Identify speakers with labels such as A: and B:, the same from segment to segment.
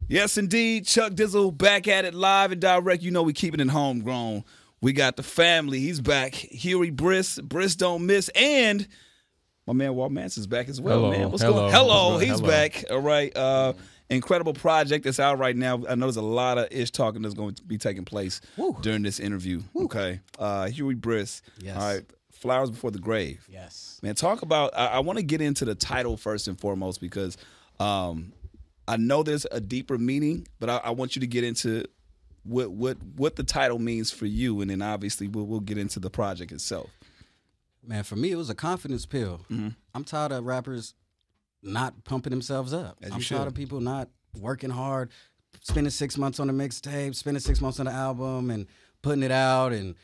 A: Yes, indeed. Chuck Dizzle back at it live and direct. You know we keeping it homegrown. We got the family. He's back. Huey Briss. Briss don't miss. And my man Walt Manson's back as well, man. What's going on? Hello. He's back. All right. Incredible project that's out right now. I know there's a lot of ish talking that's going to be taking place during this interview. Okay. Huey Briss.
B: Yes.
A: All right. Flowers Before the Grave.
B: Yes.
A: Man, talk about, I want to get into the title first and foremost because I know there's a deeper meaning, but I want you to get into what the title means for you, and then obviously we'll get into the project itself.
B: Man, for me, it was a confidence pill.
A: Mm-hmm.
B: I'm tired of rappers not pumping themselves up. I'm tired of people not working hard, spending 6 months on a mixtape, spending 6 months on an album, and putting it out, and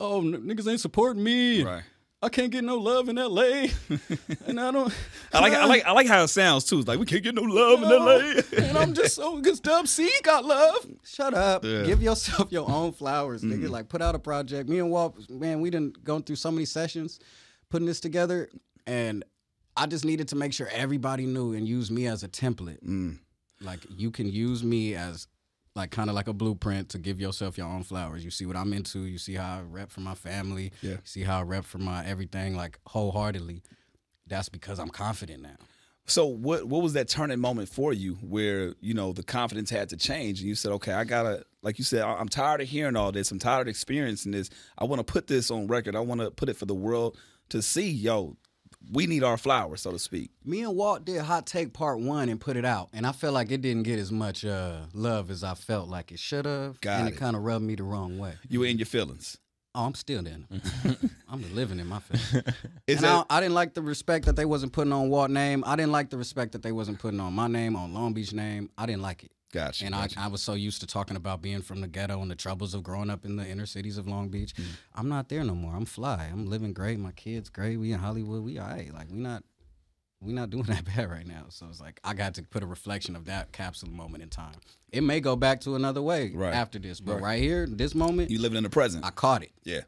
B: niggas ain't supporting me.
A: Right.
B: I can't get no love in L.A. and I don't.
A: I like how it sounds too. It's like we can't get no love in L.A.
B: And I'm just so because Dub C got love. Shut up.
A: Yeah.
B: Give yourself your own flowers, nigga. Like put out a project. Me and Walt, man, we done gone through so many sessions putting this together, and I just needed to make sure everybody knew and use me as a template. Like you can use me as like kind of like a blueprint to give yourself your own flowers. You see what I'm into. You see how I rep for my family.
A: Yeah.
B: You see how I rep for my everything, like wholeheartedly. That's because I'm confident now.
A: So what was that turning moment for you where, you know, the confidence had to change and you said, okay, I gotta, like you said, I'm tired of hearing all this. I'm tired of experiencing this. I want to put this on record. I want to put it for the world to see, yo, we need our flowers, so to speak.
B: Me and Walt did Hot Take Part 1 and put it out, and I felt like it didn't get as much love as I felt like it should have, and it kind of rubbed me the wrong way.
A: You were in your feelings.
B: Oh, I'm still in. I'm living in my feelings. I didn't like the respect that they wasn't putting on Walt's name. I didn't like the respect that they wasn't putting on my name, on Long Beach name. I didn't like it.
A: Gotcha.
B: And
A: gotcha.
B: I was so used to talking about being from the ghetto and the troubles of growing up in the inner cities of Long Beach. I'm not there no more. I'm fly. I'm living great. My kids great. We in Hollywood. We all right. Like we not doing that bad right now. So it's like I got to put a reflection of that capsule moment in time. It may go back to another way after this, but right here, this moment,
A: you living in the present.
B: I caught it.
A: Yeah.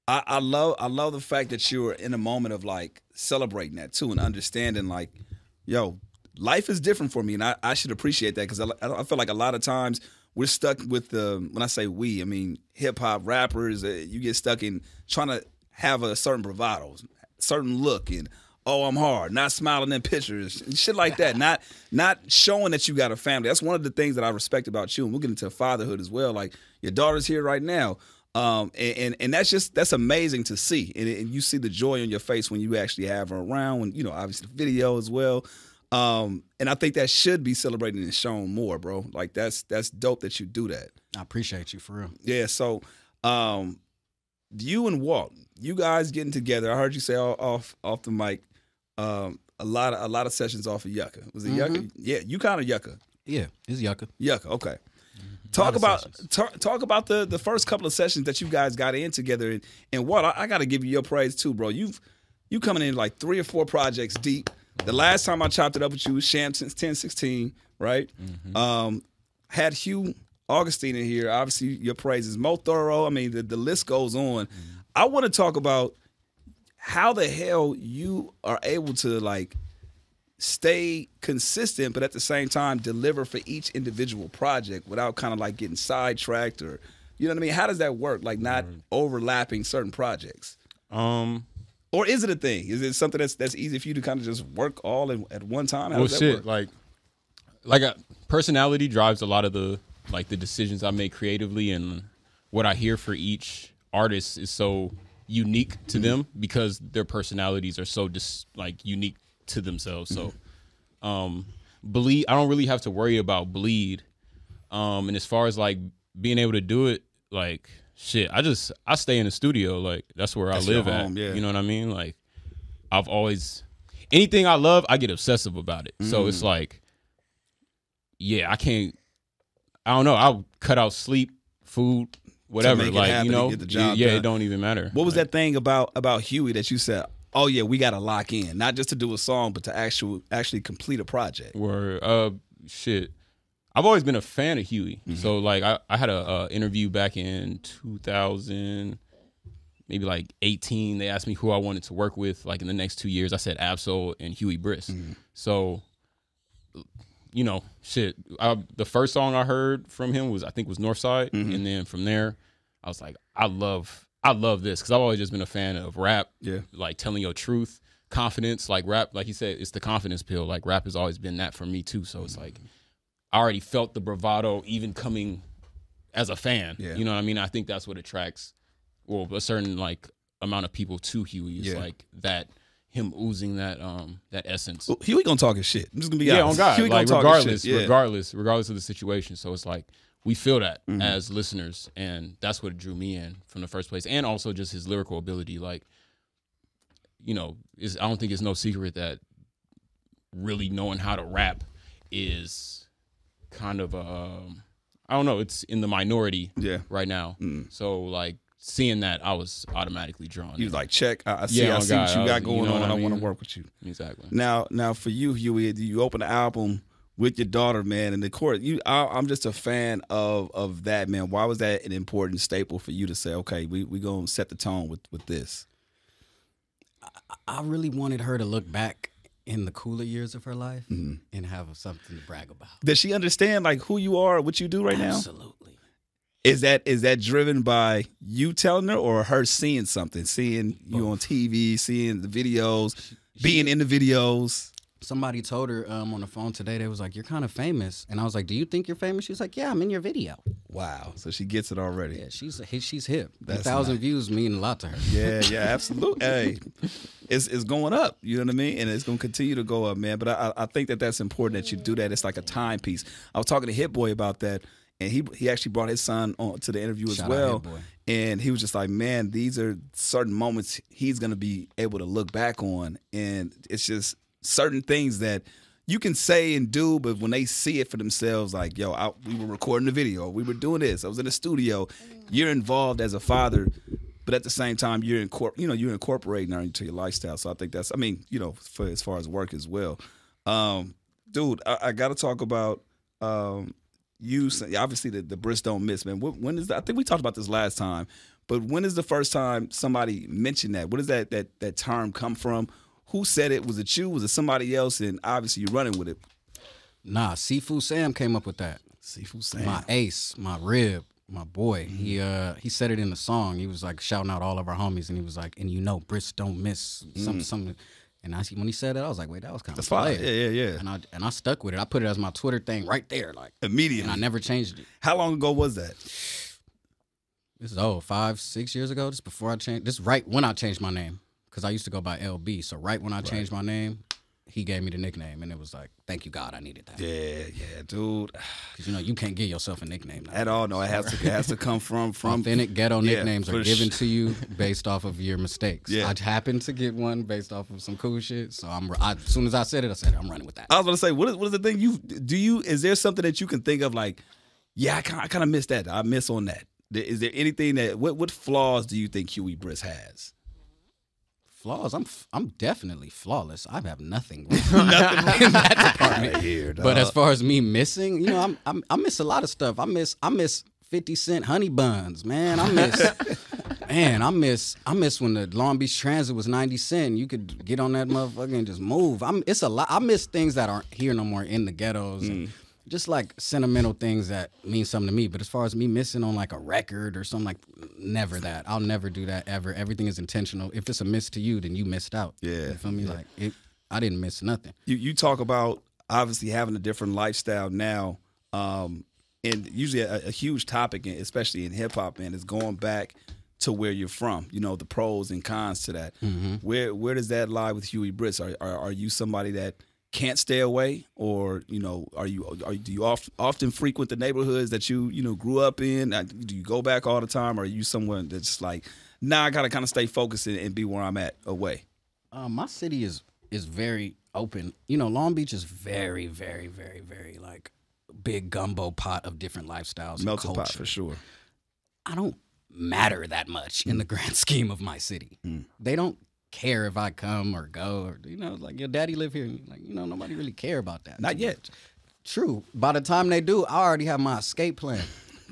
A: I love the fact that you were in a moment of like celebrating that too and understanding like, yo, life is different for me, and I should appreciate that because I feel like a lot of times we're stuck with when I say we, I mean hip-hop rappers, you get stuck in trying to have a certain bravado, certain look, and I'm hard, not smiling in pictures, and shit like that, not showing that you got a family. That's one of the things that I respect about you, and we'll get into fatherhood as well. Like your daughter's here right now, and that's amazing to see, and you see the joy on your face when you actually have her around, and obviously the video as well. And I think that should be celebrated and shown more, bro. Like that's dope that you do that.
B: I appreciate you for real.
A: Yeah. So, you and Walt, you guys getting together. I heard you say off the mic, a lot of sessions off of Yucca. Was it Yucca? Yeah. You kind of Yucca.
B: Yeah. It's Yucca.
A: Yucca. Okay. Talk about the first couple of sessions that you guys got in together. And Walt, I got to give you your praise too, bro. You coming in like 3 or 4 projects deep. The last time I chopped it up with you was Sham since 1016, right? Had Hugh Augustine in here. Obviously, your praises. Mo Thorough. I mean, the list goes on. I want to talk about how the hell you are able to, like, stay consistent, but at the same time deliver for each individual project without kind of, like, getting sidetracked or, you know what I mean? How does that work? Like, not overlapping certain projects? Or is it a thing? Is it something that's easy for you to kind of just work all at one time? How does that work?
C: Like personality drives a lot of the decisions I make creatively, and what I hear for each artist is so unique to them because their personalities are so unique to themselves. So, bleed. I don't really have to worry about bleed. And as far as like being able to do it, like. Shit, I stay in the studio. Like, that's where I live at. Yeah. You know what I mean? Like, I've always, anything I love, I get obsessive about it. So it's like, yeah, I don't know. I'll cut out sleep, food, whatever. Like,
A: happen, get the job done.
C: It don't even matter.
A: What was that thing about Huey that you said, oh yeah, we got to lock in, not just to do a song, but to actually complete a project?
C: Shit. I've always been a fan of Huey. So, like, I had a interview back in 2000, maybe like 18. They asked me who I wanted to work with, like, in the next 2 years. I said Absol and Huey Briss. So, you know, shit. The first song I heard from him was Northside, and then from there, I was like, I love this because I've always just been a fan of rap.
A: Yeah,
C: like telling your truth, confidence. Like rap, like he said, it's the confidence pill. Like rap has always been that for me too. So it's like I already felt the bravado even coming as a fan.
A: Yeah.
C: You know what I mean? I think that's what attracts, well, a certain like amount of people to Huey. Is like that. Him oozing that essence.
A: Well, Huey gonna talk his shit. I'm just gonna be
C: honest.
A: honest.
C: On God.
A: Huey
C: like
A: gonna talk his shit.
C: regardless of the situation. So it's like we feel that as listeners, and that's what drew me in from the first place. And also just his lyrical ability. Like, you know, I don't think it's no secret that really knowing how to rap is kind of I don't know. It's in the minority right now. So like. Seeing that, I was automatically drawn.
A: You was like, check. I see what you got going on. I want to work with you.
C: Exactly.
A: Now, for you, Huey, you open the album with your daughter, man, and the chorus. I'm just a fan of that, man. Why was that an important staple for you to say, okay, we gonna set the tone with this?
B: I really wanted her to look back in the cooler years of her life and have something to brag about.
A: Does she understand like who you are, what you do right now?
B: Absolutely.
A: Is that driven by you telling her or her seeing something, seeing you on TV, seeing the videos, being in the videos?
B: Somebody told her on the phone today, they was like, you're kind of famous. And I was like, do you think you're famous? She was like, yeah, I'm in your video.
A: Wow. So she gets it already.
B: Yeah, she's hip.
A: That's
B: 1,000
A: nice.
B: views mean a lot to her.
A: Yeah, absolutely. Hey, it's going up, you know what I mean? And it's going to continue to go up, man. But I think that's important that you do that. It's like a timepiece. I was talking to Hit Boy about that. And he actually brought his son on to the interview as well. And he was just like, man, these are certain moments he's going to be able to look back on. And it's just certain things that you can say and do, but when they see it for themselves, like, yo, we were recording the video. We were doing this. I was in the studio. You're involved as a father, but at the same time, you're incorporating her into your lifestyle. So I think that's, for as far as work as well. Dude, I got to talk about you obviously the Briss don't miss, man. When is that? I think we talked about this last time, but when is the first time somebody mentioned that? Where does that term come from? Who said it? Was it you? Was it somebody else? And obviously you're running with it.
B: Nah, Seafood Sam came up with that.
A: Seafood Sam,
B: my ace, my rib, my boy. He said it in the song. He was like shouting out all of our homies, and he was like, and Briss don't miss something. And when he said that, I was like, wait, that was kind of fire.
A: Yeah.
B: And I stuck with it. I put it as my Twitter thing right there, like
A: immediately.
B: And I never changed it.
A: How long ago was that?
B: This is 5-6 years ago. This before I changed. This right when I changed my name, because I used to go by LB. So right when I changed my name, he gave me the nickname, and it was like, thank you, God, I needed that.
A: Yeah, dude.
B: Because you can't give yourself a nickname now.
A: At all. No, it has to come from
B: authentic ghetto nicknames are given to you based off of your mistakes.
A: Yeah.
B: I happened to get one based off of some cool shit, so as soon as I said it, I'm running with that.
A: I was going to say, what is the thing is there something that you can think of like, yeah, I kind of miss that. I miss on that. Is there anything what flaws do you think Huey Briss has?
B: Flaws? I'm definitely flawless. I have nothing wrong in that department. But as far as me missing, I miss a lot of stuff. I miss 50 Cent honey buns, man. I miss when the Long Beach Transit was 90 cents. You could get on that motherfucker and just move. It's a lot. I miss things that aren't here no more in the ghettos. And just like sentimental things that mean something to me. But as far as me missing on like a record or something, like never that. I'll never do that ever. Everything is intentional. If it's a miss to you, then you missed out.
A: Yeah.
B: You feel me? Like I didn't miss nothing.
A: You talk about obviously having a different lifestyle now. And usually a huge topic, especially in hip hop, man, is going back to where you're from. The pros and cons to that. Mm-hmm. Where does that lie with Huey Briss? Are you somebody that can't stay away, or do you often frequent the neighborhoods that you grew up in? Do you go back all the time, or are you someone that's just like, nah, I gotta kind of stay focused and be where I'm at away?
B: My city is very open. Long Beach is very, very, very, very like big gumbo pot of different lifestyles.
A: Melting
B: and
A: pot
B: culture.
A: for sure.
B: I don't matter that much in the grand scheme of my city. They don't care if I come or go, or like your daddy live here, and like nobody really care about that.
A: Not yet.
B: True. By the time they do, I already have my escape plan.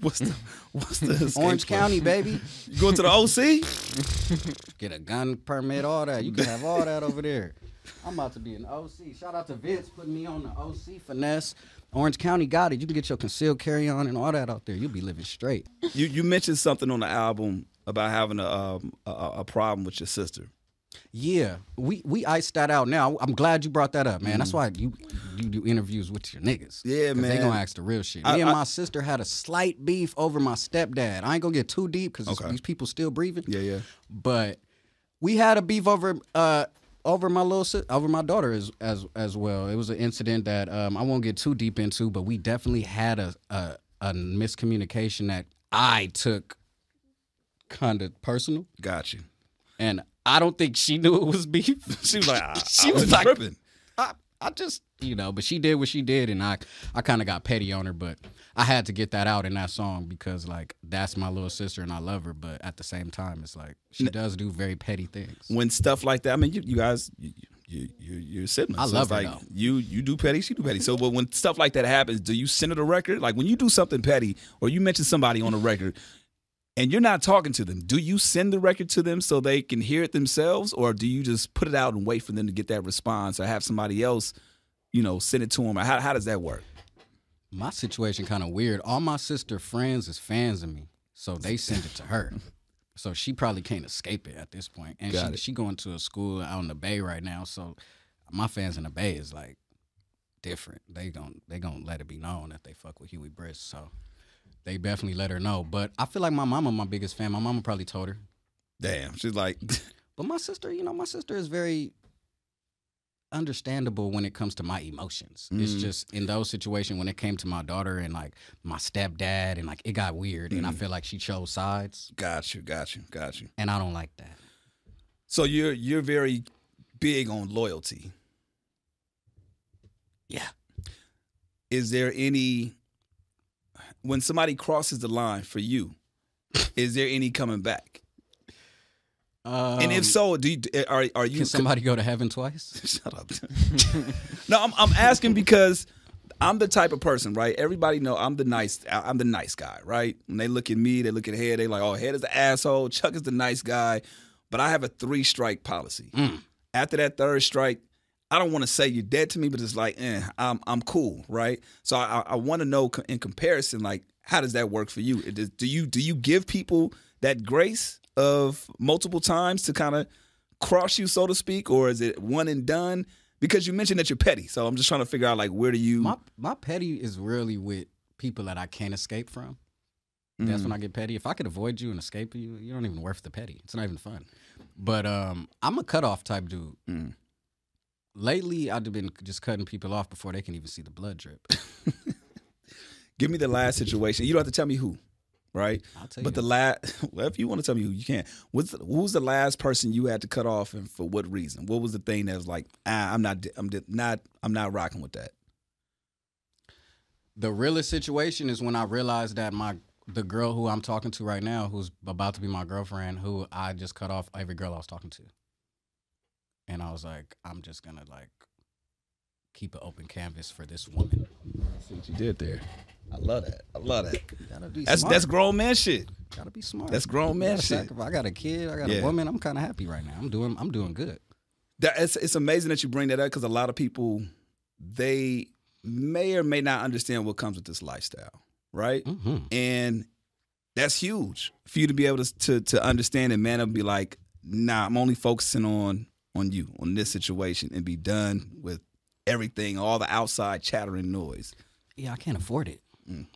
A: What's the escape
B: Orange
A: plan?
B: County, baby.
A: You going to the OC?
B: Get a gun permit, all that. You can have all that over there. I'm about to be an OC. Shout out to Vince putting me on the OC finesse. Orange County got it. You can get your concealed carry on and all that out there. You'll be living straight.
A: You mentioned something on the album about having a problem with your sister.
B: Yeah, we iced that out now. I'm glad you brought that up, man. That's why you do interviews with your niggas.
A: Yeah, man.
B: They gonna ask the real shit. Me and my sister had a slight beef over my stepdad. I ain't gonna get too deep because these people still breathing.
A: Yeah.
B: But we had a beef over my daughter as well. It was an incident that I won't get too deep into, but we definitely had a miscommunication that I took kind of personal.
A: Got you.
B: And I don't think she knew it was beef.
A: She was like,
B: she was like,
A: tripping.
B: I just, but she did what she did, and I kind of got petty on her, but I had to get that out in that song because, like, that's my little sister, and I love her, but at the same time, it's like, she does do very petty things.
A: When stuff like that, I mean, you guys, you're siblings.
B: I love her,
A: like,
B: though.
A: You do petty, she do petty. So, but when stuff like that happens, do you send her the record? Like, when you do something petty, or you mention somebody on the record, and you're not talking to them, do you send the record to them so they can hear it themselves, or do you just put it out and wait for them to get that response, or have somebody else, send it to them? Or how does that work?
B: My situation kind of weird. All my sister friends is fans of me, so they send it to her. So she probably can't escape it at this point. And she going to a school out in the Bay right now, so my fans in the Bay is like different. They gon' let it be known that they fuck with Huey Briss, so they definitely let her know. But I feel like my mama my biggest fan. My mama probably told her.
A: Damn, she's like.
B: But my sister, my sister is very understandable when it comes to my emotions. It's just in those situations when it came to my daughter and like my stepdad and like it got weird and I feel like she chose sides.
A: Got you.
B: And I don't like that.
A: So you're very big on loyalty.
B: Yeah.
A: Is there any, when somebody crosses the line for you, is there any coming back? And if so, are you?
B: Can somebody go to heaven twice?
A: Shut up. No, I'm asking because I'm the type of person, right? Everybody know I'm the nice guy, right? When they look at me, they look at Head, they like, oh, Head is the asshole, Chuck is the nice guy. But I have a 3-strike policy. After that 3rd strike, I don't want to say you're dead to me, but it's like, I'm cool, right? So I want to know in comparison, like, how does that work for you? Do you give people that grace of multiple times to kind of cross you, so to speak, or is it one and done? Because you mentioned that you're petty, so I'm just trying to figure out, like, where do you?
B: My petty is really with people that I can't escape from. That's when I get petty. If I could avoid you and escape you, you don't even worth the petty. It's not even fun. But I'm a cutoff type dude. Lately, I've been just cutting people off before they can even see the blood drip.
A: Give me the last situation. You don't have to tell me who. Right,
B: I'll tell you.
A: But the well, if you want to tell me who, you can. Who was the last person you had to cut off, and for what reason? What was the thing that was like, I'm not rocking with that?
B: The realest situation is when I realized that the girl who I'm talking to right now, who's about to be my girlfriend, who I just cut off every girl I was talking to, and I was like, I'm just gonna like keep an open canvas for this woman.
A: See what you did there. I love that.
B: Gotta be
A: smart. That's grown man shit.
B: Gotta be smart.
A: That's grown man shit.
B: I got a kid. I got a woman. I'm kind of happy right now. I'm doing good.
A: It's amazing that you bring that up because a lot of people, they may or may not understand what comes with this lifestyle, right? And that's huge for you to be able to understand and man up and be like, nah, I'm only focusing on you, on this situation, and be done with everything, all the outside chattering noise.
B: Yeah, I can't afford it.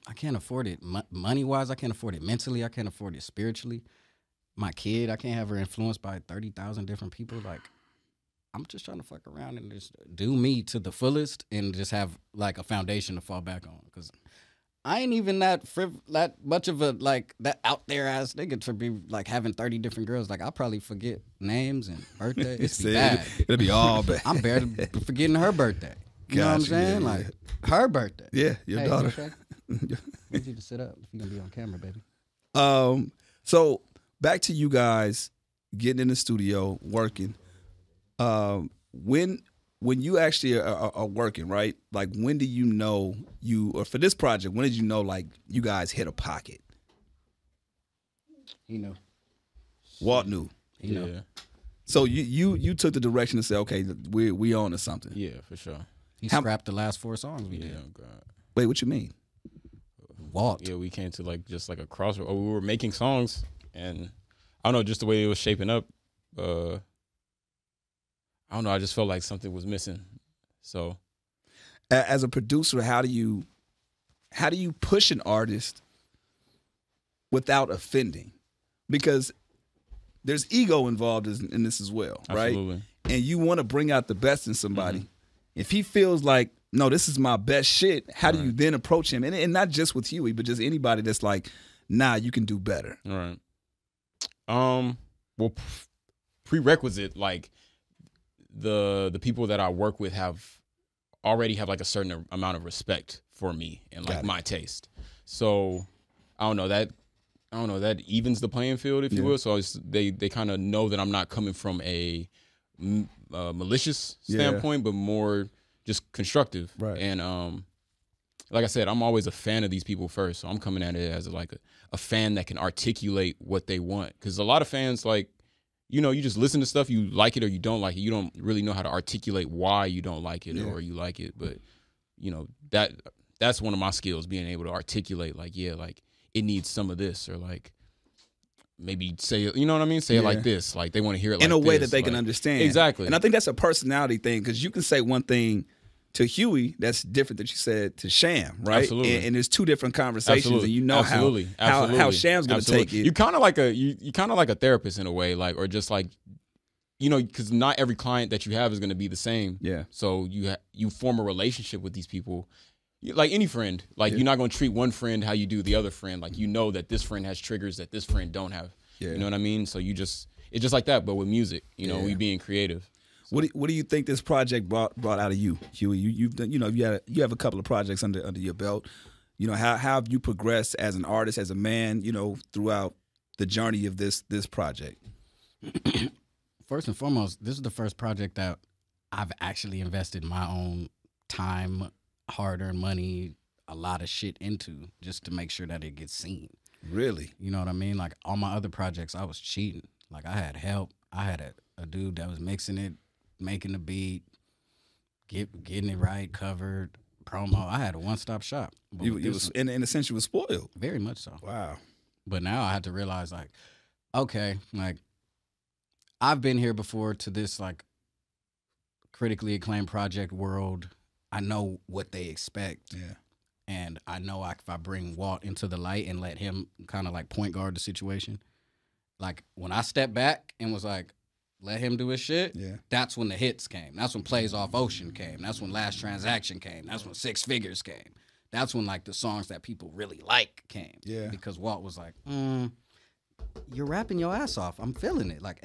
B: I can't afford it money-wise. I can't afford it mentally. I can't afford it spiritually. My kid, I can't have her influenced by 30,000 different people. Like, I'm just trying to fuck around and just do me to the fullest and just have, like, a foundation to fall back on. Because I ain't even that much of a, like, that out there ass nigga to be, like, having 30 different girls. Like, I'll probably forget names and birthdays. It's be bad.
A: It'll be all bad.
B: I'm barely forgetting her birthday. You know what I'm saying? Like, her birthday.
A: Yeah, your daughter.
B: I need you to sit up if you're going to be on camera, baby.
A: So back to you guys getting in the studio, working. When you actually are working, right? Like, when do you know or for this project, when did you know, like, you guys hit a pocket?
B: He knew.
A: Walt knew.
B: He knew.
A: So you took the direction to say, okay, we on to something.
C: Yeah, for sure.
B: He scrapped the last 4 songs we did.
C: Oh God.
A: Wait, what you mean?
B: Walt.
C: Yeah, we came to like just like a crossroad. Oh, we were making songs, and I don't know, just the way it was shaping up. I don't know. I just felt like something was missing. So,
A: As a producer, how do you push an artist without offending? Because there's ego involved in this as well, right?
C: absolutely.
A: And you want to bring out the best in somebody.
C: Mm-hmm.
A: If he feels like, no, this is my best shit, how do you then approach him? And not just with Huey, but just anybody that's like, nah, you can do better.
C: All right. Well, prerequisite, like the people that I work with already have like a certain amount of respect for me and like my taste. So I don't know that evens the playing field, if you will. So they kind of know that I'm not coming from a malicious standpoint, but more just constructive.
A: Right.
C: And like I said, I'm always a fan of these people first. So I'm coming at it as like a fan that can articulate what they want. Because a lot of fans, like, you know, you just listen to stuff, you like it or you don't like it. You don't really know how to articulate why you don't like it or you like it. But, you know, that's one of my skills, being able to articulate, like, yeah, like, it needs some of this, or like maybe say, you know what I mean? Say it like this. Like they want to hear it like
A: in a way
C: this,
A: that they
C: like,
A: can understand.
C: Exactly.
A: And I think that's a personality thing, because you can say one thing to Huey that's different that you said to Sham, right?
C: Absolutely.
A: And there's two different conversations,
C: Absolutely.
A: and you know how Sham's going to take it.
C: You kind of like a therapist in a way, like, or just like, you know, because not every client that you have is going to be the same.
A: Yeah.
C: So you form a relationship with these people. Like any friend, like you're not going to treat one friend how you do the other friend. Like, you know that this friend has triggers that this friend don't have.
A: Yeah.
C: You know what I mean? So it's just like that, but with music, you know, we being creative.
A: What do you think this project brought out of you, Huey? You've done, you know, you have a couple of projects under your belt. You know, how have you progressed as an artist, as a man, you know, throughout the journey of this project?
B: First and foremost, this is the first project that I've actually invested my own time, hard-earned money, a lot of shit into, just to make sure that it gets seen.
A: Really?
B: You know what I mean? Like, all my other projects, I was cheating. Like, I had help. I had a dude that was mixing it, making the beat, getting it right, covered, promo. I had a one-stop shop.
A: You was in a sense, you was spoiled.
B: Very much so.
A: Wow.
B: But now I had to realize, like, okay, like, I've been here before to this, like, critically acclaimed project world. I know what they expect.
A: Yeah.
B: And I know if I bring Walt into the light and let him kind of like point guard the situation, like when I stepped back and was like, let him do his shit, that's when the hits came. That's when Plays Off Ocean came. That's when Last Transaction came. That's when Six Figures came. That's when like the songs that people really like came.
A: Yeah.
B: Because Walt was like, you're rapping your ass off. I'm feeling it. Like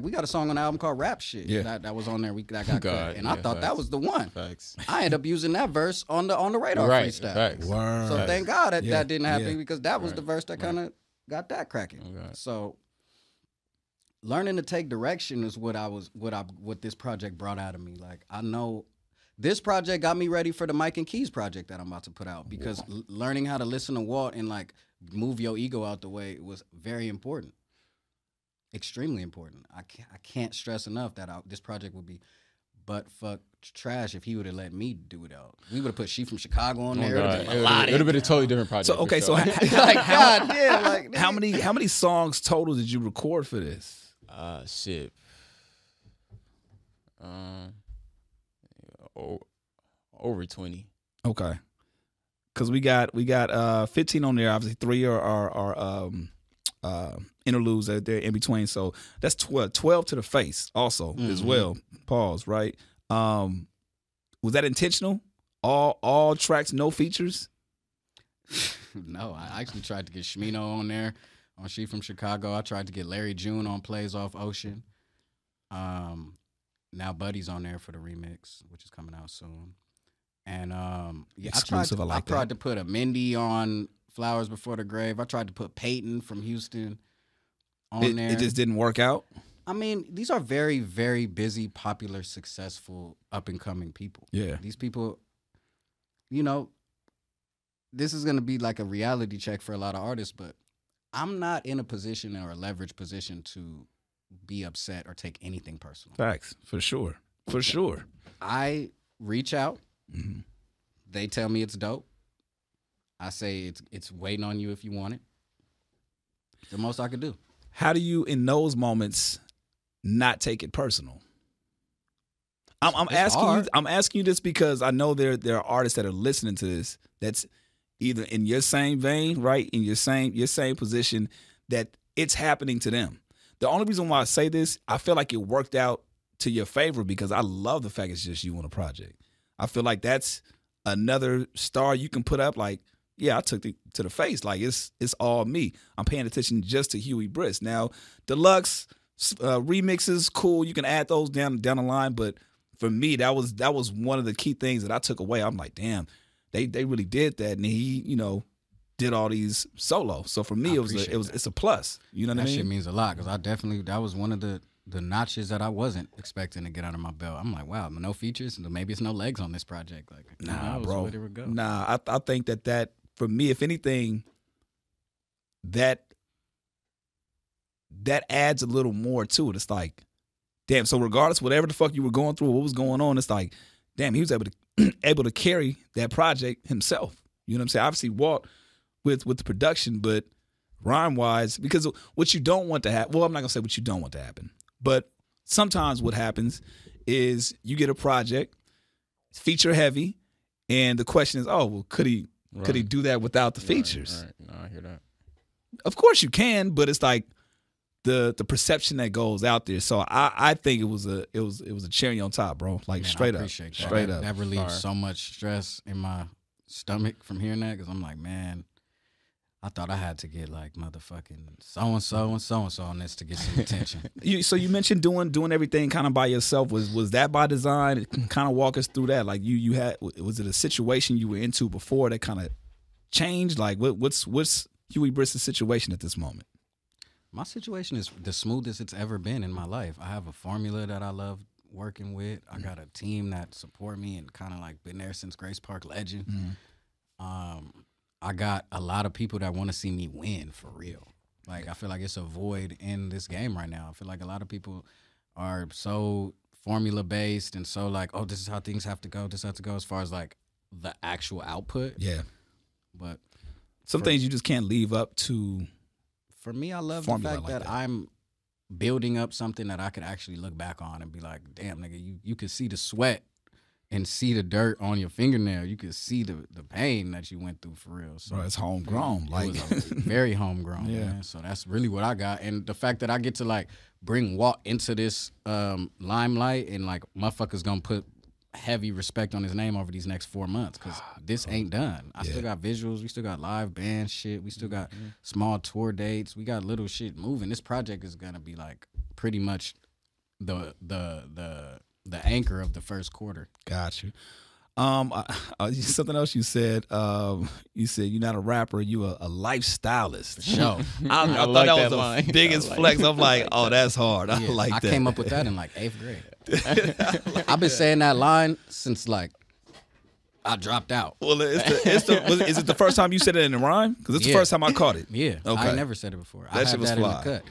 B: we got a song on the album called Rap Shit.
A: Yeah.
B: That was on there. That got cut. And I thought that was the one.
C: Facts.
B: I ended up using that verse on the radar freestyle.
C: Facts.
A: Word.
B: So thank God that didn't happen,
A: Yeah.
B: because that was the verse that kind of got that cracking.
C: Okay.
B: So learning to take direction is what this project brought out of me. Like, I know this project got me ready for the Mike and Keys project that I'm about to put out, because learning how to listen to Walt and like move your ego out the way was very important. Extremely important. I can't stress enough that this project would be butt fuck trash if he would have let me do it out. We would have put She From Chicago on there. It
C: would have been a totally different project.
A: So okay, so
B: like, God damn, like,
A: how many songs total did you record for this?
C: Shit. Over 20.
A: Okay. Because we got 15 on there. Obviously, 3 are interludes that they're in between. So that's 12 to the face also as well. Pause. Right. Was that intentional? All tracks, no features?
B: No, I actually tried to get Shmino on there on She From Chicago. I tried to get Larry June on Plays Off Ocean. Now Buddy's on there for the remix, which is coming out soon. And
A: Exclusive,
B: I tried to put a Mindy on Flowers Before the Grave. I tried to put Peyton from Houston on there.
A: It just didn't work out?
B: I mean, these are very, very busy, popular, successful, up-and-coming people.
A: Yeah.
B: These people, you know, this is going to be like a reality check for a lot of artists, but I'm not in a position or a leverage position to be upset or take anything personal.
A: Facts, for sure. For sure.
B: I reach out.
A: Mm-hmm.
B: They tell me it's dope. I say it's waiting on you if you want it. It's the most I could do.
A: How do you, in those moments, not take it personal? I'm asking you this because I know there are artists that are listening to this that's either in your same vein, right, in your same position, that it's happening to them. The only reason why I say this, I feel like it worked out to your favor because I love the fact it's just you on a project. I feel like that's another star you can put up. Like, yeah, I took it to the face. Like it's all me. I'm paying attention just to Huey Briss. Now, deluxe remixes, cool. You can add those down the line, but for me, that was one of the key things that I took away. I'm like, damn, they really did that, and he, did all these solo. So for me, it's a plus. You know what I mean?
B: That shit means a lot because that was one of the notches that I wasn't expecting to get out of my belt. I'm like, wow, no features, maybe it's no legs on this project. Like,
A: nah, bro.
B: Where it would go.
A: Nah, I think that for me, if anything, that adds a little more to it. It's like, damn. So regardless, whatever the fuck you were going through, what was going on, it's like, damn, he was able to carry that project himself. You know what I'm saying? Obviously, Walt with the production, but rhyme wise, because what you don't want to happen. Well, I'm not gonna say what you don't want to happen, but sometimes what happens is you get a project, it's feature heavy, and the question is, oh, well, could he do that without the features?
C: Right. No, I hear that.
A: Of course you can, but it's like the perception that goes out there. So I think it was a cherry on top, bro. Like, man, straight up, straight up.
B: That relieves so much stress in my stomach from hearing that because I'm like, man, I thought I had to get like motherfucking so-and-so and so-and-so on this to get some attention.
A: So you mentioned doing everything kind of by yourself. Was that by design? Kind of walk us through that. Like was it a situation you were into before that kind of changed? Like what's Huey Briss's situation at this moment?
B: My situation is the smoothest it's ever been in my life. I have a formula that I love working with. I got a team that support me and kind of like been there since Grace Park Legend. I got a lot of people that want to see me win for real. Like, I feel like it's a void in this game right now. I feel like a lot of people are so formula-based and so like, oh, this is how things have to go. This has to go as far as like the actual output.
A: Yeah.
B: But
A: some things you just can't leave up to.
B: For me, I love the fact that I'm building up something that I could actually look back on and be like, damn, nigga, you could see the sweat and see the dirt on your fingernail. You could see the pain that you went through for real. So
A: it's homegrown. Like,
B: it was very homegrown,
A: yeah.
B: Man. So that's really what I got. And the fact that I get to like bring Walt into this limelight and like motherfuckers gonna put heavy respect on his name over these next 4 months because this ain't done. I still got visuals. We still got live band shit. We still got small tour dates. We got little shit moving. This project is gonna be like pretty much the anchor of the first quarter.
A: Got you. Something else you said. You said you're not a rapper. You a lifestylist.
B: For sure.
A: I thought
C: like
A: that was the
C: line.
A: biggest flex. I'm like, oh, that's hard. I like that.
B: I came up with that in like 8th grade. I've been saying that line since like I dropped out.
A: Well, is it the first time you said it in the rhyme? Because it's the first time I caught it.
B: Yeah.
A: Okay.
B: I never said it before.
A: That shit was
B: that
A: fly.
B: in the cut.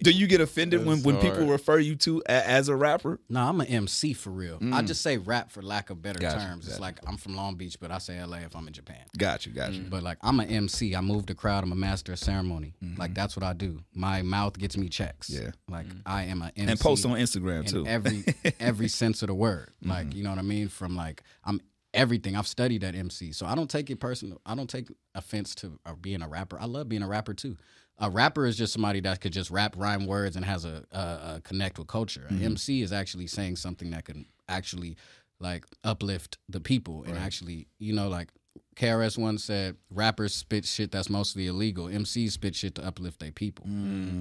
A: Do you get offended when people refer you to as a rapper?
B: No, I'm an MC for real. I just say rap for lack of better terms.
A: Gotcha.
B: It's like I'm from Long Beach, but I say LA if I'm in Japan.
A: Got you.
B: But like I'm an MC. I move the crowd. I'm a master of ceremony. Like that's what I do. My mouth gets me checks.
A: Yeah.
B: Like I am an MC.
A: And post on Instagram too.
B: Every sense of the word. Like, you know what I mean? From like I'm everything. I've studied at MC. So I don't take it personal. I don't take offense to being a rapper. I love being a rapper too. A rapper is just somebody that could just rap, rhyme words, and has a connect with culture. An MC is actually saying something that can actually like uplift the people and actually, you know, like KRS once said, rappers spit shit that's mostly illegal. MCs spit shit to uplift their people.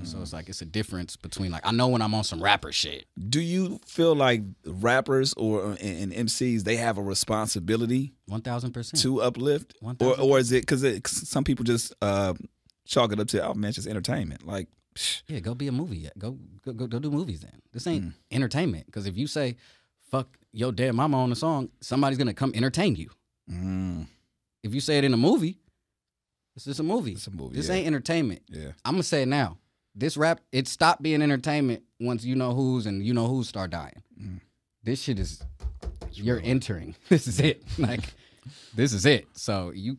B: So it's like it's a difference between like I know when I'm on some rapper shit.
A: Do you feel like rappers and MCs they have a responsibility
B: 1,000%
A: to uplift,
B: 1,000%.
A: or is it because some people just chalk it up to, oh man, it's just entertainment. Like,
B: yeah, go be a movie. Go do movies then. This ain't entertainment. Because if you say, fuck your dead mama on a song, somebody's going to come entertain you. If you say it in a movie, it's just a movie.
A: It's a movie.
B: This ain't entertainment.
A: Yeah.
B: I'm going to say it now. this rap, it stopped being entertainment once you know who's and you know who's start dying. This shit is, you're entering. This is it. Like, this is it. So you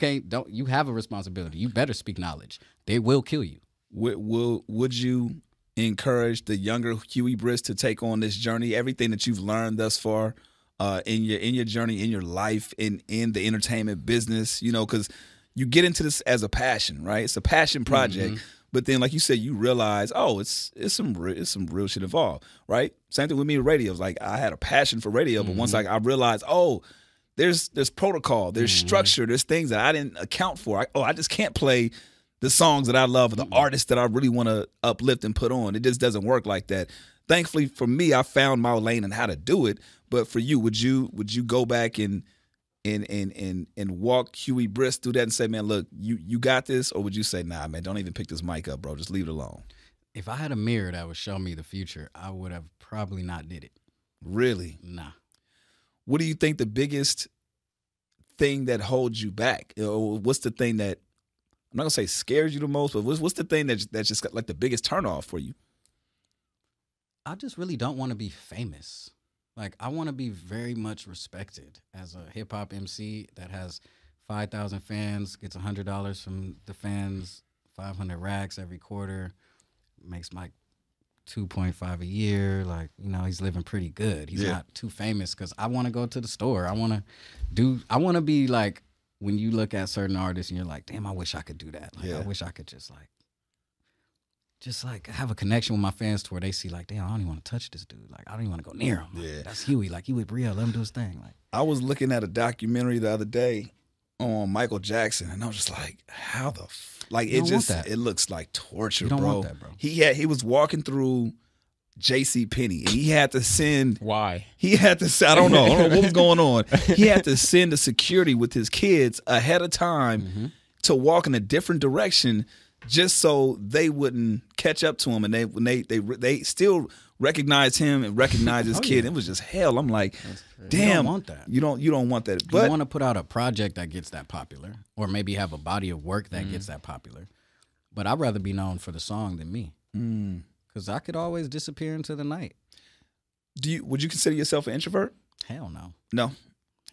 B: you have a responsibility. You better speak knowledge. They will kill you.
A: Would you encourage the younger Huey Briss to take on this journey? Everything that you've learned thus far in your journey, in your life, in the entertainment business, you know, because you get into this as a passion, right? It's a passion project. Mm-hmm. But then, like you said, you realize, oh, it's some real shit involved, right? Same thing with me with radio. It's like I had a passion for radio, but once I realized, oh, there's protocol, there's structure, there's things that I didn't account for. I just can't play the songs that I love or the artists that I really want to uplift and put on. It just doesn't work like that. Thankfully for me, I found my lane and how to do it. But for you, would you go back and walk Huey Briss through that and say, man, look, you got this? Or would you say, nah, man, don't even pick this mic up, bro. Just leave it alone?
B: If I had a mirror that would show me the future, I would have probably not did it.
A: Really?
B: Nah.
A: What do you think the biggest thing that holds you back? What's the thing that, I'm not going to say scares you the most, but what's the thing that's just got like the biggest turnoff for you?
B: I just really don't want to be famous. Like, I want to be very much respected as a hip-hop MC that has 5,000 fans, gets $100 from the fans, 500 racks every quarter, makes like 2.5 a year. Like, you know, he's living pretty good. He's not too famous because I want to go to the store. I want to be like, when you look at certain artists and you're like, damn, I wish I could do that. Like, I wish I could just have a connection with my fans to where they see like, damn, I don't even want to touch this dude. Like, I don't even want to go near him. Like, that's Huey. Like, Huey real. Let him do his thing. Like,
A: I was looking at a documentary the other day on Michael Jackson, and I was just like, how the it looks like torture,
B: you don't
A: bro.
B: want that, bro.
A: He was walking through J.C. Penney, and he had to send.
C: Why?
A: He had to send. I don't know what was going on. He had to send the security with his kids ahead of time to walk in a different direction, just so they wouldn't catch up to him, and they still recognize him and recognize his kid. It was just hell. I'm like, damn,
B: you don't want that.
A: You don't want that. But
B: you want to put out a project that gets that popular, or maybe have a body of work that gets that popular. But I'd rather be known for the song than me, because I could always disappear into the night.
A: Would you consider yourself an introvert?
B: Hell no.
A: No.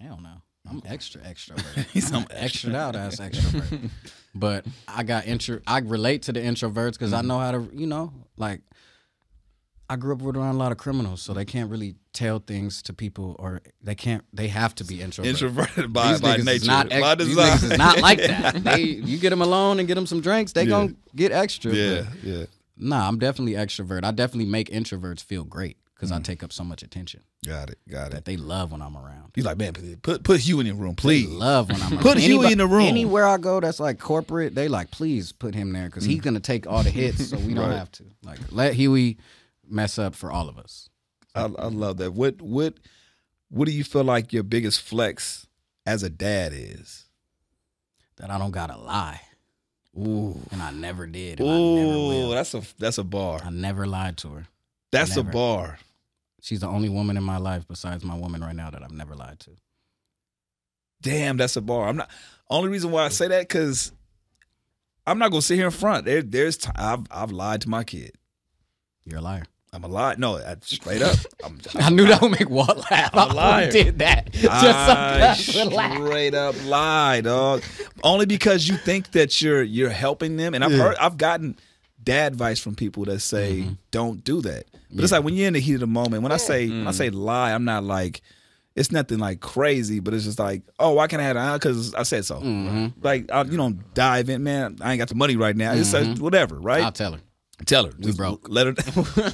B: Hell no. I'm extrovert. He's some extra out ass extrovert. But I relate to the introverts because I know how to, you know, like, I grew up around a lot of criminals, so they can't really tell things to people, or they have to be introverted.
A: Introverted by nature.
B: By design. These niggas is not like that. You get them alone and get them some drinks, they gonna get extra.
A: Yeah.
B: Nah, I'm definitely extrovert. I definitely make introverts feel great because I take up so much attention.
A: Got it.
B: That they love when I'm around.
A: He's like, man, put Huey in the room, please.
B: They love when I'm around.
A: Put Huey in the room.
B: Anywhere I go that's like corporate, they like, please put him there because he's gonna take all the hits, so we don't have to. Like, let Huey mess up for all of us.
A: I love that. What do you feel like your biggest flex as a dad is?
B: That I don't gotta lie.
A: Ooh.
B: And I never did. And I never will.
A: That's a bar.
B: I never lied to her.
A: That's a bar.
B: She's the only woman in my life besides my woman right now that I've never lied to.
A: Damn, that's a bar. I'm not. Only reason why I say that because I'm not gonna sit here in front. I've lied to my kid.
B: You're a liar.
A: I'm a liar. No, straight up.
B: I knew that would make Walt laugh.
A: I'm a liar.
B: I did that.
A: I straight up lie, dog. Only because you think that you're helping them, and I've gotten dad advice from people that say don't do that. But it's like when you're in the heat of the moment. When I say lie, I'm not like it's nothing like crazy, but it's just like, oh, why can't I have that? Because I said so. Like you don't dive in, man. I ain't got the money right now. It's whatever, right?
B: I'll tell her.
A: Tell her.
B: We broke.
A: Let her.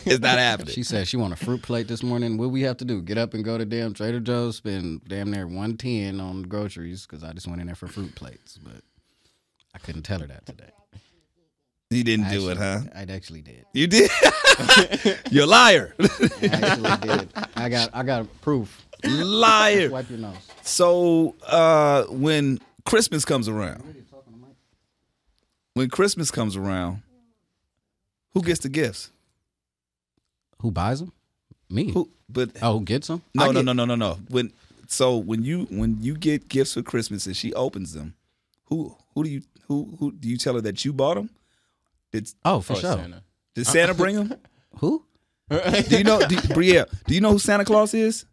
A: It's not happening.
B: She said she want a fruit plate this morning. What we have to do? Get up and go to damn Trader Joe's, spend damn near $110 on groceries because I just went in there for fruit plates. But I couldn't tell her that today.
A: You didn't do it, huh?
B: I actually did.
A: You did? You're a liar.
B: I actually did. I got proof.
A: Liar.
B: Wipe your nose.
A: So when Christmas comes around, who gets the gifts?
B: Who buys them? Me.
A: Who
B: gets them?
A: No. When you get gifts for Christmas and she opens them, who do you tell her that you bought them?
B: For sure.
C: Santa.
A: Did Santa bring him?
B: Who?
A: Do you know, Brielle, do you know who Santa Claus is?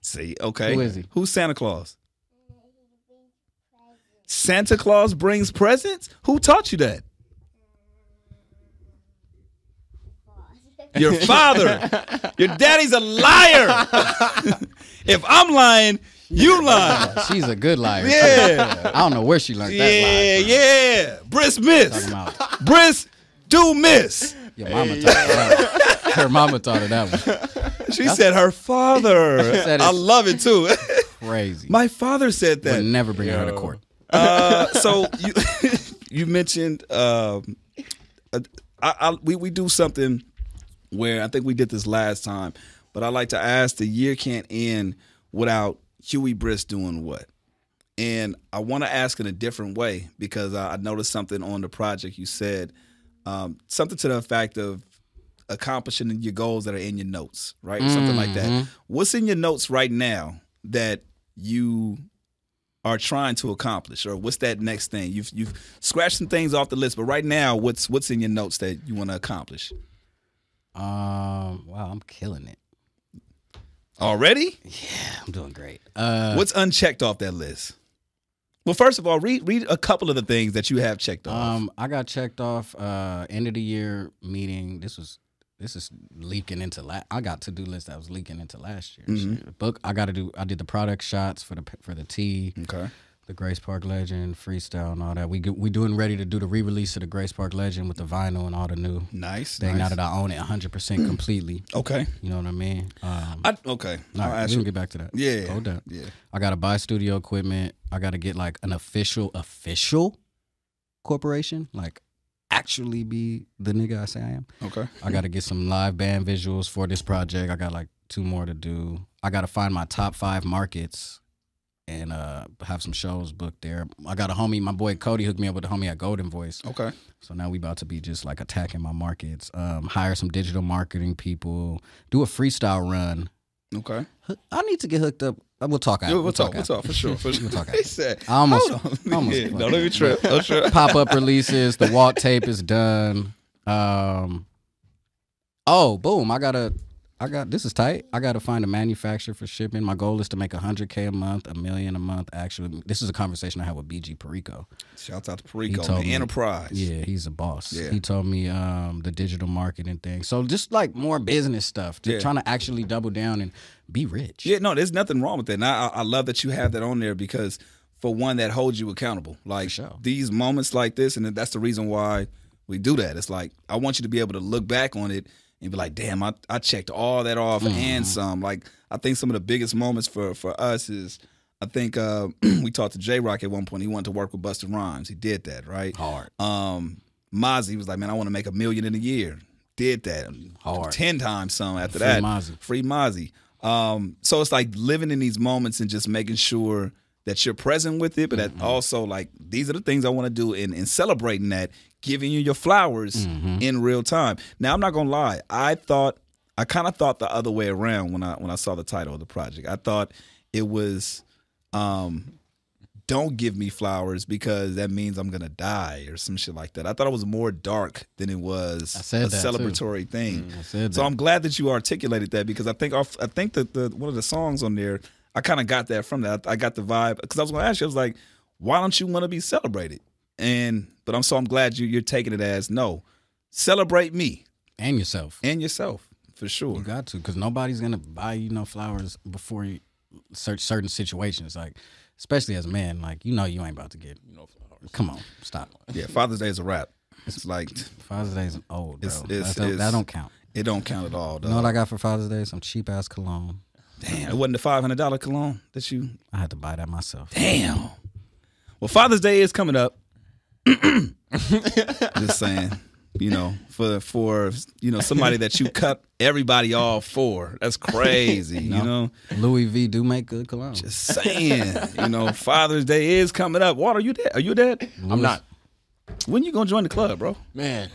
A: See, okay.
B: Who is he?
A: Who's Santa Claus? Santa Claus brings presents? Who taught you that? Your father. Your daddy's a liar. If I'm lying, you lying.
B: She's a good liar.
A: Yeah.
B: I don't know where she learned that lie from.
A: Yeah. Briss miss.
B: Talking about
A: Briss do miss.
B: your mama taught her that one. Her mama taught her that one.
A: She said her father.
B: said
A: I
B: it.
A: lon it too.
B: Crazy.
A: My father said
B: Would
A: that.
B: never bring her to court.
A: So you mentioned we do something where I think we did this last time, but I like to ask, the year can't end without Huey Briss doing what? And I want to ask in a different way because I noticed something on the project. You said something to the effect of accomplishing your goals that are in your notes, right? Something like that. What's in your notes right now that you are trying to accomplish, or what's that next thing? You've scratched some things off the list, but right now, what's in your notes that you want to accomplish?
B: Wow, I'm killing it.
A: Already?
B: Yeah, I'm doing great.
A: What's unchecked off that list? Well, first of all, read a couple of the things that you have checked off.
B: I got checked off end of the year meeting. This is leaking into I got to-do list that was leaking into last year. Book I did the product shots for the tea.
A: Okay.
B: The Grace Park Legend, freestyle and all that. We doing ready to do the re-release of the Grace Park Legend with the vinyl and all the new thing now that I own it 100% completely.
A: Okay.
B: You know what I mean?
A: Okay.
B: All right, we can get back to that.
A: Yeah.
B: Hold up.
A: Yeah.
B: I got to buy studio equipment. I got to get like an official corporation, like actually be the nigga I say I am.
A: Okay.
B: I got to get some live band visuals for this project. I got like 2 more to do. I got to find my top 5 markets and have some shows booked there. I got a homie, my boy Cody hooked me up with a homie at Golden Voice.
A: Okay.
B: So now we about to be just like attacking my markets. Hire some digital marketing people. Do a freestyle run.
A: Okay.
B: I need to get hooked up. We'll talk after.
A: We'll talk for sure. For sure.
B: We'll talk
A: He
B: after.
A: said,
B: I almost
A: don't let me trip. Don't trip.
B: Pop-up releases. The Walt tape is done. Boom. This is tight. I got to find a manufacturer for shipping. My goal is to make $100K a month, $1 million a month. Actually, this is a conversation I had with BG Perico.
A: Shouts out to Perico, man. Enterprise.
B: Yeah, he's a boss.
A: Yeah.
B: He told me the digital marketing thing. So just like more business stuff. Just trying to actually double down and be rich.
A: Yeah, no, there's nothing wrong with that. And I love that you have that on there because, for one, that holds you accountable. Like these moments like this, and that's the reason why we do that. It's like I want you to be able to look back on it and be like, damn, I checked all that off and some. Like, I think some of the biggest moments for us is, I think we talked to J-Rock at one point. He wanted to work with Busta Rhymes. He did that, right?
B: Hard.
A: Mozzie was like, man, I want to make $1 million in a year. Did that.
B: Hard.
A: 10 times some after
B: Free
A: that.
B: Mozzie.
A: Free Mozzie. So it's like living in these moments and just making sure that you're present with it, but that also, like, these are the things I want to do and celebrating that, giving you your flowers in real time. Now, I'm not going to lie. I kind of thought the other way around when I saw the title of the project. I thought it was don't give me flowers because that means I'm going to die or some shit like that. I thought it was more dark than it was a celebratory thing. So I'm glad that you articulated that because I think that one of the songs on there, I kind of got that from that. I got the vibe because I was going to ask you. I was like, why don't you want to be celebrated? But I'm glad you're taking it as no, celebrate me
B: and yourself
A: for sure.
B: You got to because nobody's gonna buy you no flowers before you search certain situations. Like especially as a man, like you ain't about to get no flowers. Come on, stop.
A: Yeah, Father's Day is a wrap. It's like
B: Father's Day is old, bro. That don't count.
A: It don't count at all. Dog.
B: You know what I got for Father's Day? Some cheap ass cologne.
A: Damn, it wasn't the $500 cologne that you.
B: I had to buy that myself.
A: Damn. Well, Father's Day is coming up. Just saying, for somebody that you cut everybody off for. That's crazy, you know.
B: Louis V do make good cologne.
A: Just saying, Father's Day is coming up. What are you dead? Are you dead?
C: I'm not.
A: When you gonna join the club, bro?
C: Man,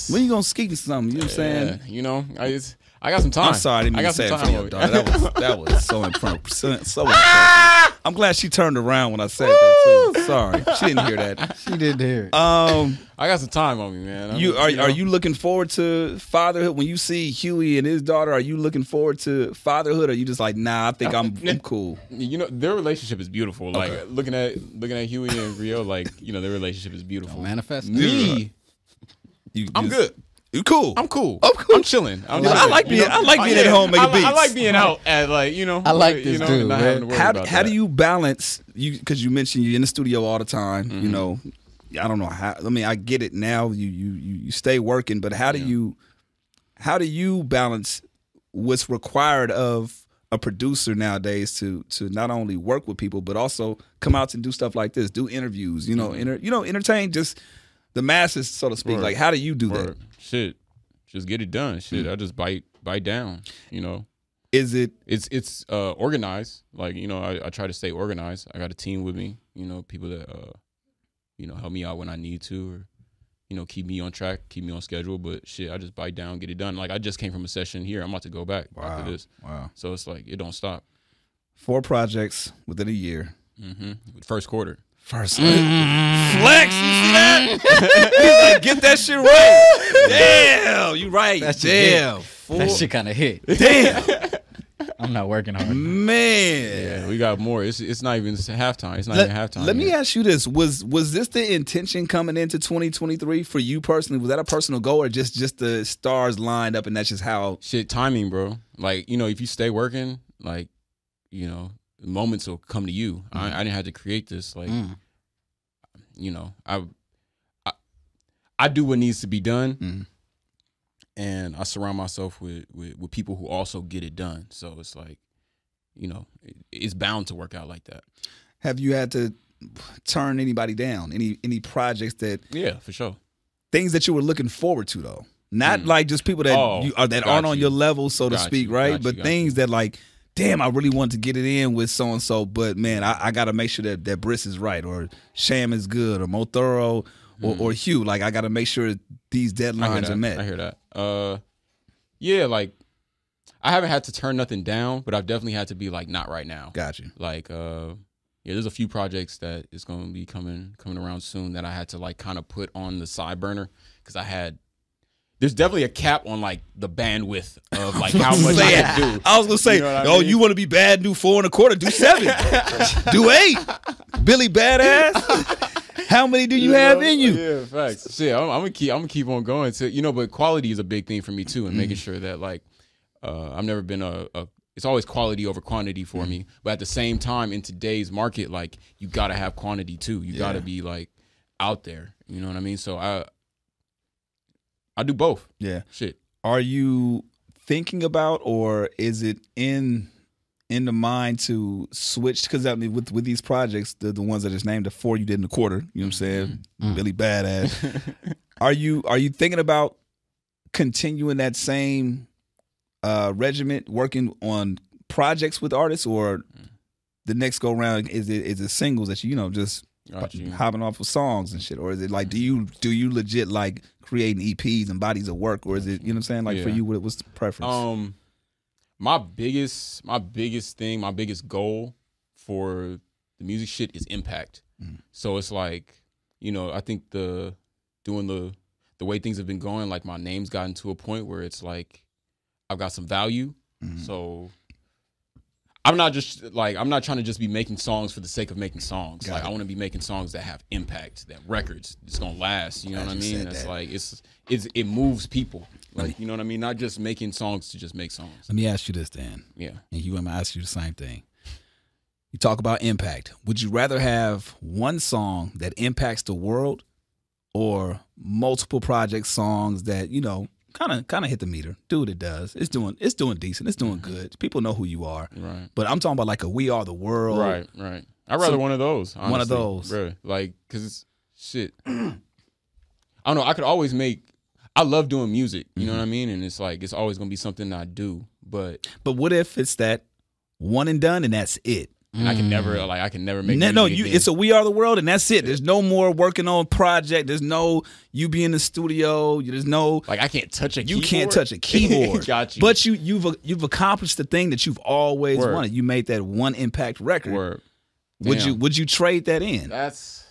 A: when you gonna skeet something? You know what I'm saying?
C: I got some time.
A: I'm sorry, I didn't mean
C: got
A: to say
C: some
A: it for
C: time
A: your
C: on me.
A: daughter. That was so impressive. So impressive. I'm glad she turned around when I said that too. Sorry, she didn't hear that.
B: She did hear it.
C: I got some time on me, man.
A: Are you looking forward to fatherhood when you see Huey and his daughter? Are you looking forward to fatherhood? Or are you just like, nah, I think I'm cool?
C: You know, their relationship is beautiful. Like looking at Huey and Rio, like, you know, their relationship is beautiful.
B: Manifest.
C: Me, I'm good.
A: You cool?
C: I'm cool.
A: I'm cool.
C: I'm chilling.
A: I like being at home making beats.
C: I like being out at, like, you know.
B: I like this dude,
C: not having to worry about
A: How
C: that.
A: do you balance because you mentioned you're in the studio all the time, you know. I don't know how. I mean, I get it now. You stay working, but how do you balance what's required of a producer nowadays to not only work with people but also come out and do stuff like this, do interviews, entertain just the masses, so to speak.
C: Word.
A: Like, how do you do that?
C: Word. Shit, just get it done. Shit, I just bite down. You know, it's organized. Like, you know, I try to stay organized. I got a team with me. You know, people that help me out when I need to, or, you know, keep me on track, keep me on schedule. But shit, I just bite down, get it done. Like, I just came from a session here. I'm about to go back after this.
A: Wow.
C: So it's like, it don't stop. 4
A: projects within a year.
C: First quarter.
A: Flex, you see that? He's like, get that shit right. Damn, you right. Damn.
B: That shit kind of hit.
A: Damn.
B: I'm not working hard.
A: Man.
C: Yeah, we got more. It's not even halftime. It's not even halftime.
A: Let me ask you this. Was this the intention coming into 2023 for you personally? Was that a personal goal or just the stars lined up and that's just how?
C: Shit, timing, bro. Like, you know, if you stay working, like, you know, moments will come to you. I didn't have to create this. Like, you know, I do what needs to be done, and I surround myself with people who also get it done. So it's like, you know, it's bound to work out like that.
A: Have you had to turn anybody down? Any projects that?
C: Yeah, for sure.
A: Things that you were looking forward to though, not like just people that aren't on your level, so to speak, right? But things that like, damn, I really want to get it in with so-and-so, but, man, I got to make sure that Briss is right or Sham is good or Mo Thorough or Hugh. Like, I got to make sure these deadlines are met.
C: I hear that. Yeah, like, I haven't had to turn nothing down, but I've definitely had to be like, not right now.
A: Got you.
C: Like, yeah, there's a few projects that is going to be coming around soon that I had to, like, kind of put on the side burner because there's definitely a cap on, like, the bandwidth of, like, how much I can do.
A: I was going to say, you want to be bad, do 4 1/4, do 7. Do 8. Billy Badass. How many do you have in you?
C: Yeah, facts. Shit, I'm gonna keep on going to, you know, but quality is a big thing for me too, and making sure that, like, I've never been it's always quality over quantity for me. But at the same time, in today's market, like, you gotta have quantity too. You gotta be, like, out there. You know what I mean? So I do both.
A: Yeah.
C: Shit.
A: Are you thinking about, or is it in the mind to switch? Because I mean, with these projects, the ones that is named, the 4 you did in the quarter, you know what I'm saying? Billy Badass. Are you thinking about continuing that same regiment, working on projects with artists, or the next go round is it singles that you know just hopping off of songs and shit, or is it like do you legit like creating EPs and bodies of work, or is it, you know what I'm saying, like for you, what's the preference?
C: My biggest thing, my biggest goal for the music shit is impact. So it's like, you know, I think doing the way things have been going, like, my name's gotten to a point where it's like I've got some value. So I'm not trying to just be making songs for the sake of making songs. I want to be making songs that have impact, that records, it's gonna last. You know what I mean? That's like it moves people. Like, you know what I mean? Not just making songs to just make songs.
A: Let me ask you this, Dan.
C: Yeah.
A: And I'm gonna ask you the same thing. You talk about impact. Would you rather have one song that impacts the world, or multiple project songs that, you know, kind of hit the meter, do what it does? It's doing decent. It's doing good. People know who you are.
C: Right.
A: But I'm talking about like a We Are the World.
C: Right. I'd rather one of those. Honestly,
A: one of those.
C: Bro. Like, cause it's shit. I don't know. I could always I love doing music. You know what I mean? And it's like, it's always gonna be something I do. But
A: what if it's that one and done and that's it?
C: And I can never make music again.
A: It's a We Are the World, and that's it. There's no more working on project. There's no you be in the studio. There's no
C: like I can't touch a keyboard.
A: You can't touch a keyboard.
C: Got you.
A: But you've accomplished the thing that you've always wanted. You made that one impact record.
C: Word.
A: Would you trade that in?
C: That's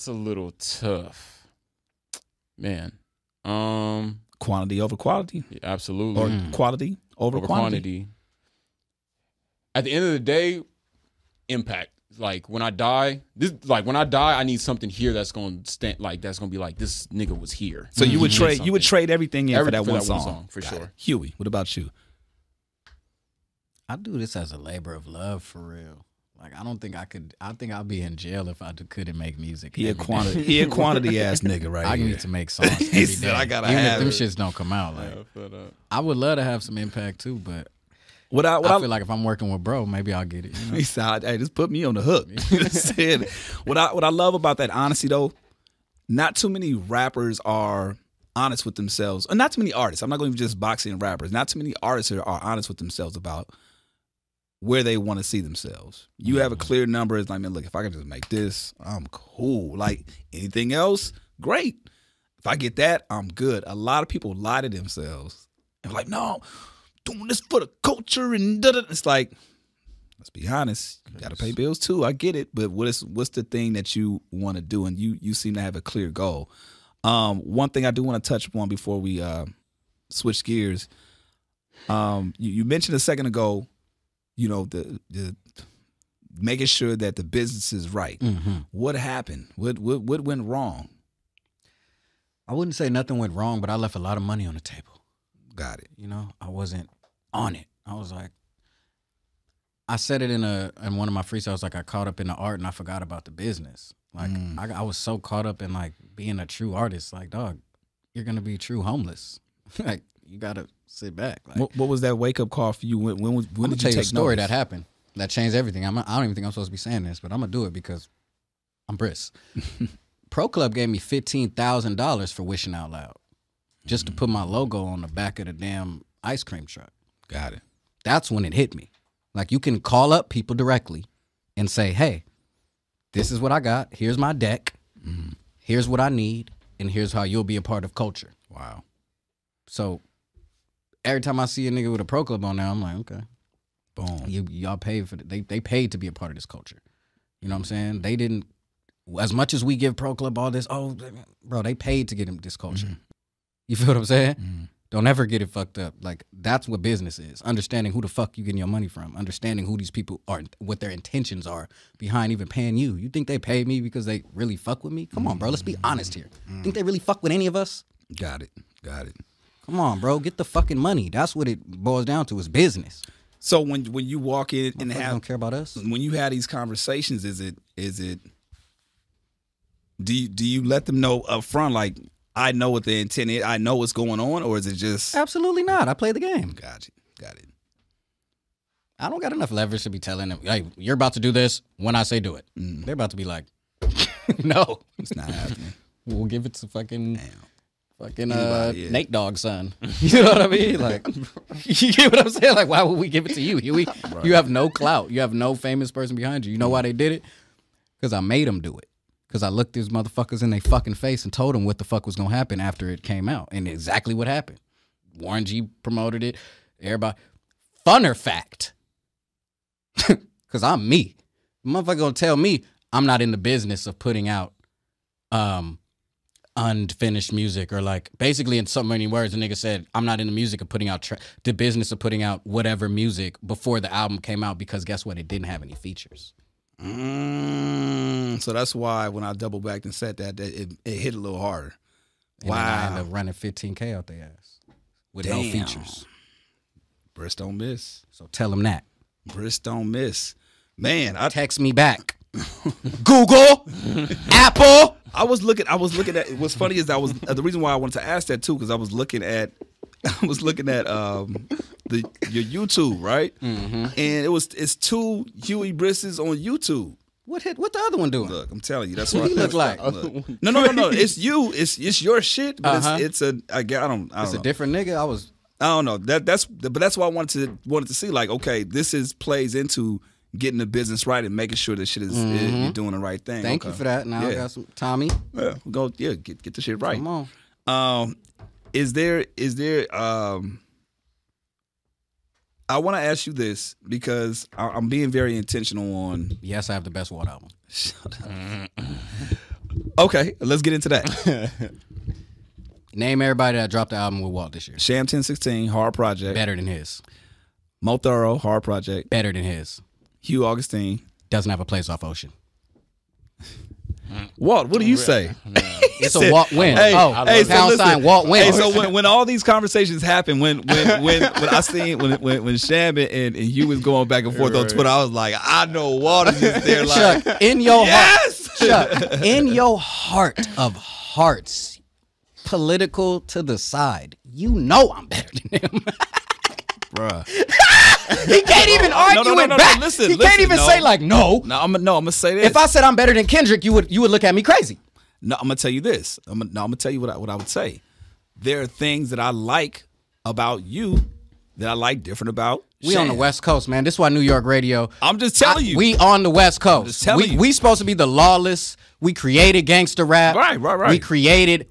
C: a little tough, man.
A: Quantity over quality.
C: Yeah, absolutely.
A: Or quality over quantity.
C: At the end of the day, impact. Like when I die, I need something here that's gonna stand. Like that's gonna be like this nigga was here.
A: So you would trade everything in for that one song
C: for sure.
A: It. Huey, what about you?
B: I do this as a labor of love for real. Like I don't think I could. I think I'd be in jail if I couldn't make music.
A: He a quantity ass nigga right
B: I
A: here.
B: need to make songs.
A: He said I gotta
B: even
A: have
B: if them shits don't come out. Like I would love to have some impact too, but I feel like if I'm working with bro, maybe I'll get it. You know?
A: He said, "Hey, just put me on the hook." What I love about that honesty though, not too many rappers are honest with themselves, or not too many artists. I'm not going to just boxing rappers. Not too many artists are honest with themselves about where they want to see themselves. You have a clear number. It's like, man, look, if I can just make this, I'm cool. Like anything else, great. If I get that, I'm good. A lot of people lie to themselves and like, no, doing this for the culture and da-da. It's like, let's be honest, you got to pay bills too. I get it, but what's the thing that you want to do? And you seem to have a clear goal. One thing I do want to touch upon before we switch gears. You mentioned a second ago, you know, the making sure that the business is right. Mm-hmm. What happened? What went wrong?
B: I wouldn't say nothing went wrong, but I left a lot of money on the table.
A: Got it.
B: You know, I wasn't on it. I was like, I said it in one of my freestyles, like I caught up in the art and I forgot about the business. Like I was so caught up in like being a true artist. Like, dog, you're gonna be true homeless. Like, you gotta sit back. Like,
A: what was that wake up call for you? When did you
B: tell you a story
A: notice?
B: that happened that changed everything. I don't even think I'm supposed to be saying this, but I'm gonna do it because I'm Briss. Pro Club gave me $15,000 for wishing out loud, just to put my logo on the back of the damn ice cream truck.
A: Got it.
B: That's when it hit me. Like, you can call up people directly and say, hey, this is what I got. Here's my deck. Mm-hmm. Here's what I need. And here's how you'll be a part of culture.
A: Wow. So
B: every time I see a nigga with a Pro Club on there, I'm like, okay.
A: Boom.
B: Y'all paid for it. They paid to be a part of this culture. You know what I'm saying? They didn't, as much as we give Pro Club all this, oh, bro, they paid to get him this culture. Mm-hmm. You feel what I'm saying? Mm-hmm. Don't ever get it fucked up. Like, that's what business is. Understanding who the fuck you getting your money from. Understanding who these people are, what their intentions are behind even paying you. You think they paid me because they really fuck with me? Come on, bro. Let's be honest here. Think they really fuck with any of us?
A: Got it.
B: Come on, bro. Get the fucking money. That's what it boils down to, is business.
A: So when you walk in and
B: don't care about us.
A: When you have these conversations, is it do you let them know up front, like, I know what the intent is, I know what's going on, or is it just
B: absolutely not? I play the game.
A: Got it.
B: I don't got enough leverage to be telling them, hey, you're about to do this when I say do it. They're about to be like, no,
A: it's not happening.
B: We'll give it to fucking Nate Dogg's son. You know what I mean? Like, you get what I'm saying? Like, why would we give it to you, Huey? Right. You have no clout. You have no famous person behind you. You know why they did it? Because I made them do it. Because I looked these motherfuckers in their fucking face and told them what the fuck was going to happen after it came out. And exactly what happened. Warren G promoted it. Everybody. Funner fact. Because I'm me. The motherfucker going to tell me I'm not in the business of putting out unfinished music, or like, basically in so many words, the nigga said, I'm not in the music of putting out the business of putting out whatever music before the album came out, because guess what? It didn't have any features.
A: So that's why when I double backed and said that it hit a little harder.
B: And then I ended up running 15K out their ass with no features.
A: Briss don't miss.
B: So tell them that.
A: Briss don't miss. Man,
B: text me back. Google, Apple.
A: I was looking at. What's funny is that was the reason why I wanted to ask that too, because I was looking at your YouTube, right? Mm-hmm. And it's two Huey Brisses on YouTube.
B: What the other one doing?
A: Look, I'm telling you, that's what
B: he look like.
A: Look. No. It's you. It's your shit. But it's a. I don't.
B: It's a different nigga.
A: I don't know. That's why I wanted to see, like, okay, this plays into getting the business right and making sure that shit is you're doing the right thing.
B: Thank you for that. Now I got some Tommy.
A: Yeah, get the shit right.
B: Come on.
A: Is there I want to ask you this because I'm being very intentional on.
B: Yes, I have the best Walt album.
A: Shut up. Okay, let's get into that.
B: Name everybody that dropped the album with Walt this year.
A: Sham 1016, Hard Project.
B: Better than his.
A: Mo Thorough, Hard Project.
B: Better than his.
A: Hugh Augustine.
B: Doesn't have a place off Ocean.
A: Walt, what do you say?
B: It's a Walt win.
A: Hey,
B: pound sign Walt win.
A: Hey, so when all these conversations happen, when I seen when Sham and Hugh was going back and forth on Twitter, I was like, I know Walt is just there like,
B: Chuck, in your
A: yes!
B: heart, Chuck, in your heart of hearts, political to the side, you know I'm better than him.
A: Bruh.
B: He can't even argue it back.
A: Listen,
B: he can't even say like no.
A: No, I'm gonna say this.
B: If I said I'm better than Kendrick, you would look at me crazy.
A: No, I'm gonna tell you this. I'm gonna tell you what I would say. There are things that I like about you that I like different about.
B: We on the West Coast, man. This is why New York radio.
A: I'm just telling you.
B: We on the West Coast.
A: I'm just telling you.
B: We supposed to be the lawless. We created gangster rap.
A: Right.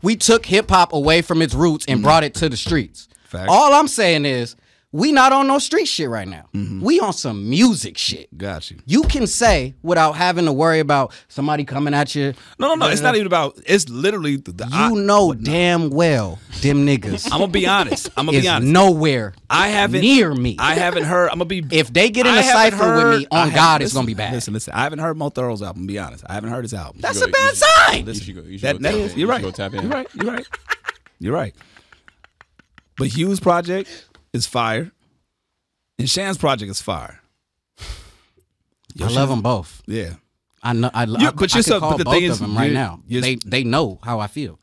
B: We took hip hop away from its roots and brought it to the streets.
A: Fact.
B: All I'm saying is, we not on no street shit right now. We on some music shit.
A: Got you.
B: You can say without having to worry about somebody coming at you.
A: No. It's not even about. It's literally
B: damn well them niggas.
A: I'm gonna be honest.
B: Nowhere.
A: I haven't
B: near me.
A: I haven't heard. I'm gonna be.
B: If they get in a cipher with me, on God, it's gonna be bad.
A: Listen. I haven't heard Mo Thorough's album. Be honest. I haven't heard his album.
B: That's a bad sign.
A: You're right. You're right. But Hugh's project is fire, and Sham's project is fire.
B: I love them both.
A: Yeah,
B: I know. I could call both of them right now. They know how I feel.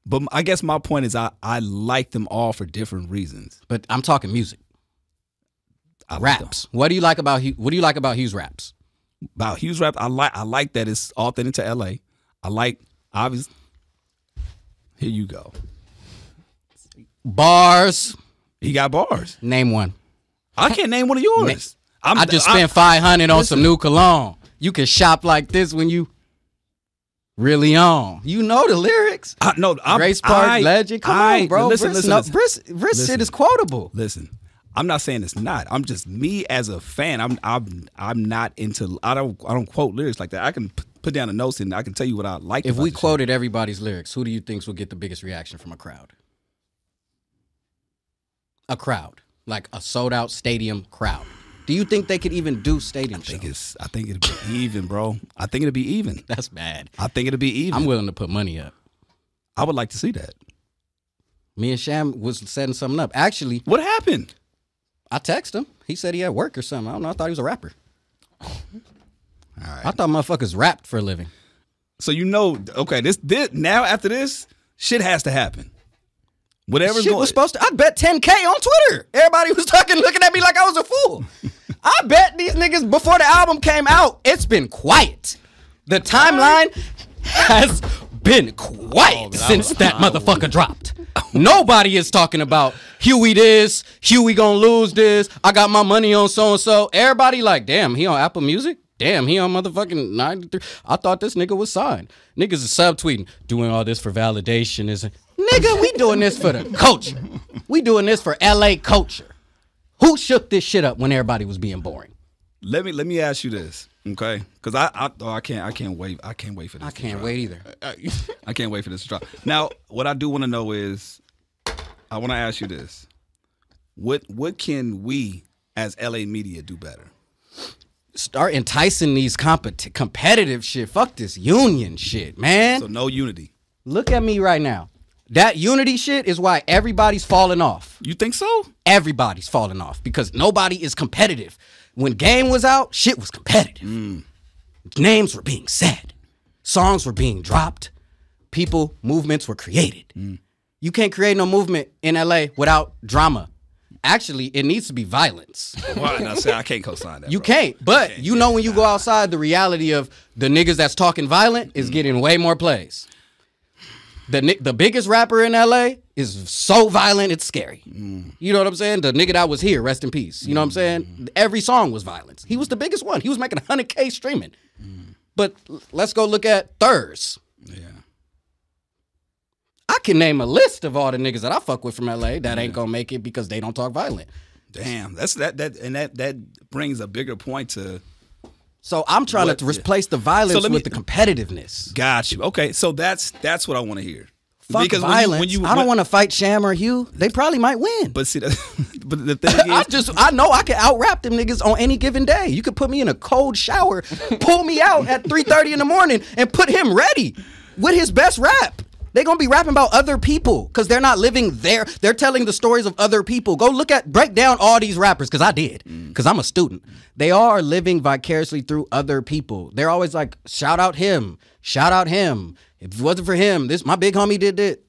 A: But I guess my point is I like them all for different reasons.
B: But I'm talking music. Raps. What do you like about Hugh's raps?
A: About Hugh's rap, I like that it's authentic to LA. I like obviously. Here you go.
B: Bars.
A: He got bars.
B: Name one.
A: I can't name one of yours.
B: I just spent $500 on some new cologne. You can shop like this when you really on. You know the lyrics. Grace Park Legend. Come on, bro. Briss shit is quotable.
A: Listen, I'm not saying it's not. I'm just me as a fan. I'm not into. I don't quote lyrics like that. I can put down the notes and I can tell you what I like.
B: If we quoted everybody's lyrics, who do you think will get the biggest reaction from a crowd? A crowd, like a sold out stadium crowd. Do you think they could even do stadium shows?
A: I think it'll be even, bro. I think it'll be even.
B: That's bad.
A: I think it'll be even.
B: I'm willing to put money up.
A: I would like to see that.
B: Me and Sham was setting something up. Actually,
A: what happened?
B: I texted him. He said he had work or something. I don't know. I thought he was a rapper.
A: All right.
B: I thought motherfuckers rapped for a living.
A: So okay, this now after this, shit has to happen. Whatever's
B: shit was supposed to. I bet $10K on Twitter. Everybody was looking at me like I was a fool. I bet these niggas before the album came out, it's been quiet. The timeline has been quiet since that motherfucker dropped. Nobody is talking about Huey this, Huey gonna lose this. I got my money on so and so. Everybody like, damn, he on Apple Music. Damn, he on motherfucking 93. I thought this nigga was signed. Niggas is subtweeting, doing all this for validation. Nigga, we doing this for the culture. We doing this for LA culture. Who shook this shit up when everybody was being boring?
A: Let me ask you this, okay? Because I can't wait. I can't wait for this.
B: I can't wait either.
A: I can't wait for this to drop. Now, what I do want to know is, I want to ask you this: what can we as LA media do better?
B: Start enticing these competitive shit. Fuck this union shit, man.
A: So no unity.
B: Look at me right now. That unity shit is why everybody's falling off.
A: You think so?
B: Everybody's falling off because nobody is competitive. When Game was out, shit was competitive. Names were being said. Songs were being dropped. Movements were created. You can't create no movement in LA without drama. Actually, it needs to be violence.
A: Well, no, see, I can't co-sign that.
B: You can't. But when you go outside, the reality of the niggas that's talking violent is getting way more plays. The biggest rapper in LA is so violent, it's scary. You know what I'm saying? The nigga that was here, rest in peace. You know what I'm saying? Every song was violence. He was the biggest one. He was making 100K streaming. But let's go look at Thurs.
A: Yeah.
B: I can name a list of all the niggas that I fuck with from LA that ain't gonna make it because they don't talk violent.
A: Damn, that brings a bigger point to.
B: So I'm trying to replace the violence with the competitiveness.
A: Got you. Okay, so that's what I want to hear.
B: Fuck
A: because
B: violence. I don't want to fight Sham or Hugh. They probably might win.
A: But see, but the thing is,
B: I know I can out rap them niggas on any given day. You could put me in a cold shower, pull me out at 3:30 in the morning, and put him ready with his best rap. They're going to be rapping about other people because they're not living there. They're telling the stories of other people. Go break down all these rappers because I did, because I'm a student. They are living vicariously through other people. They're always like, shout out him, shout out him. If it wasn't for him, my big homie did it.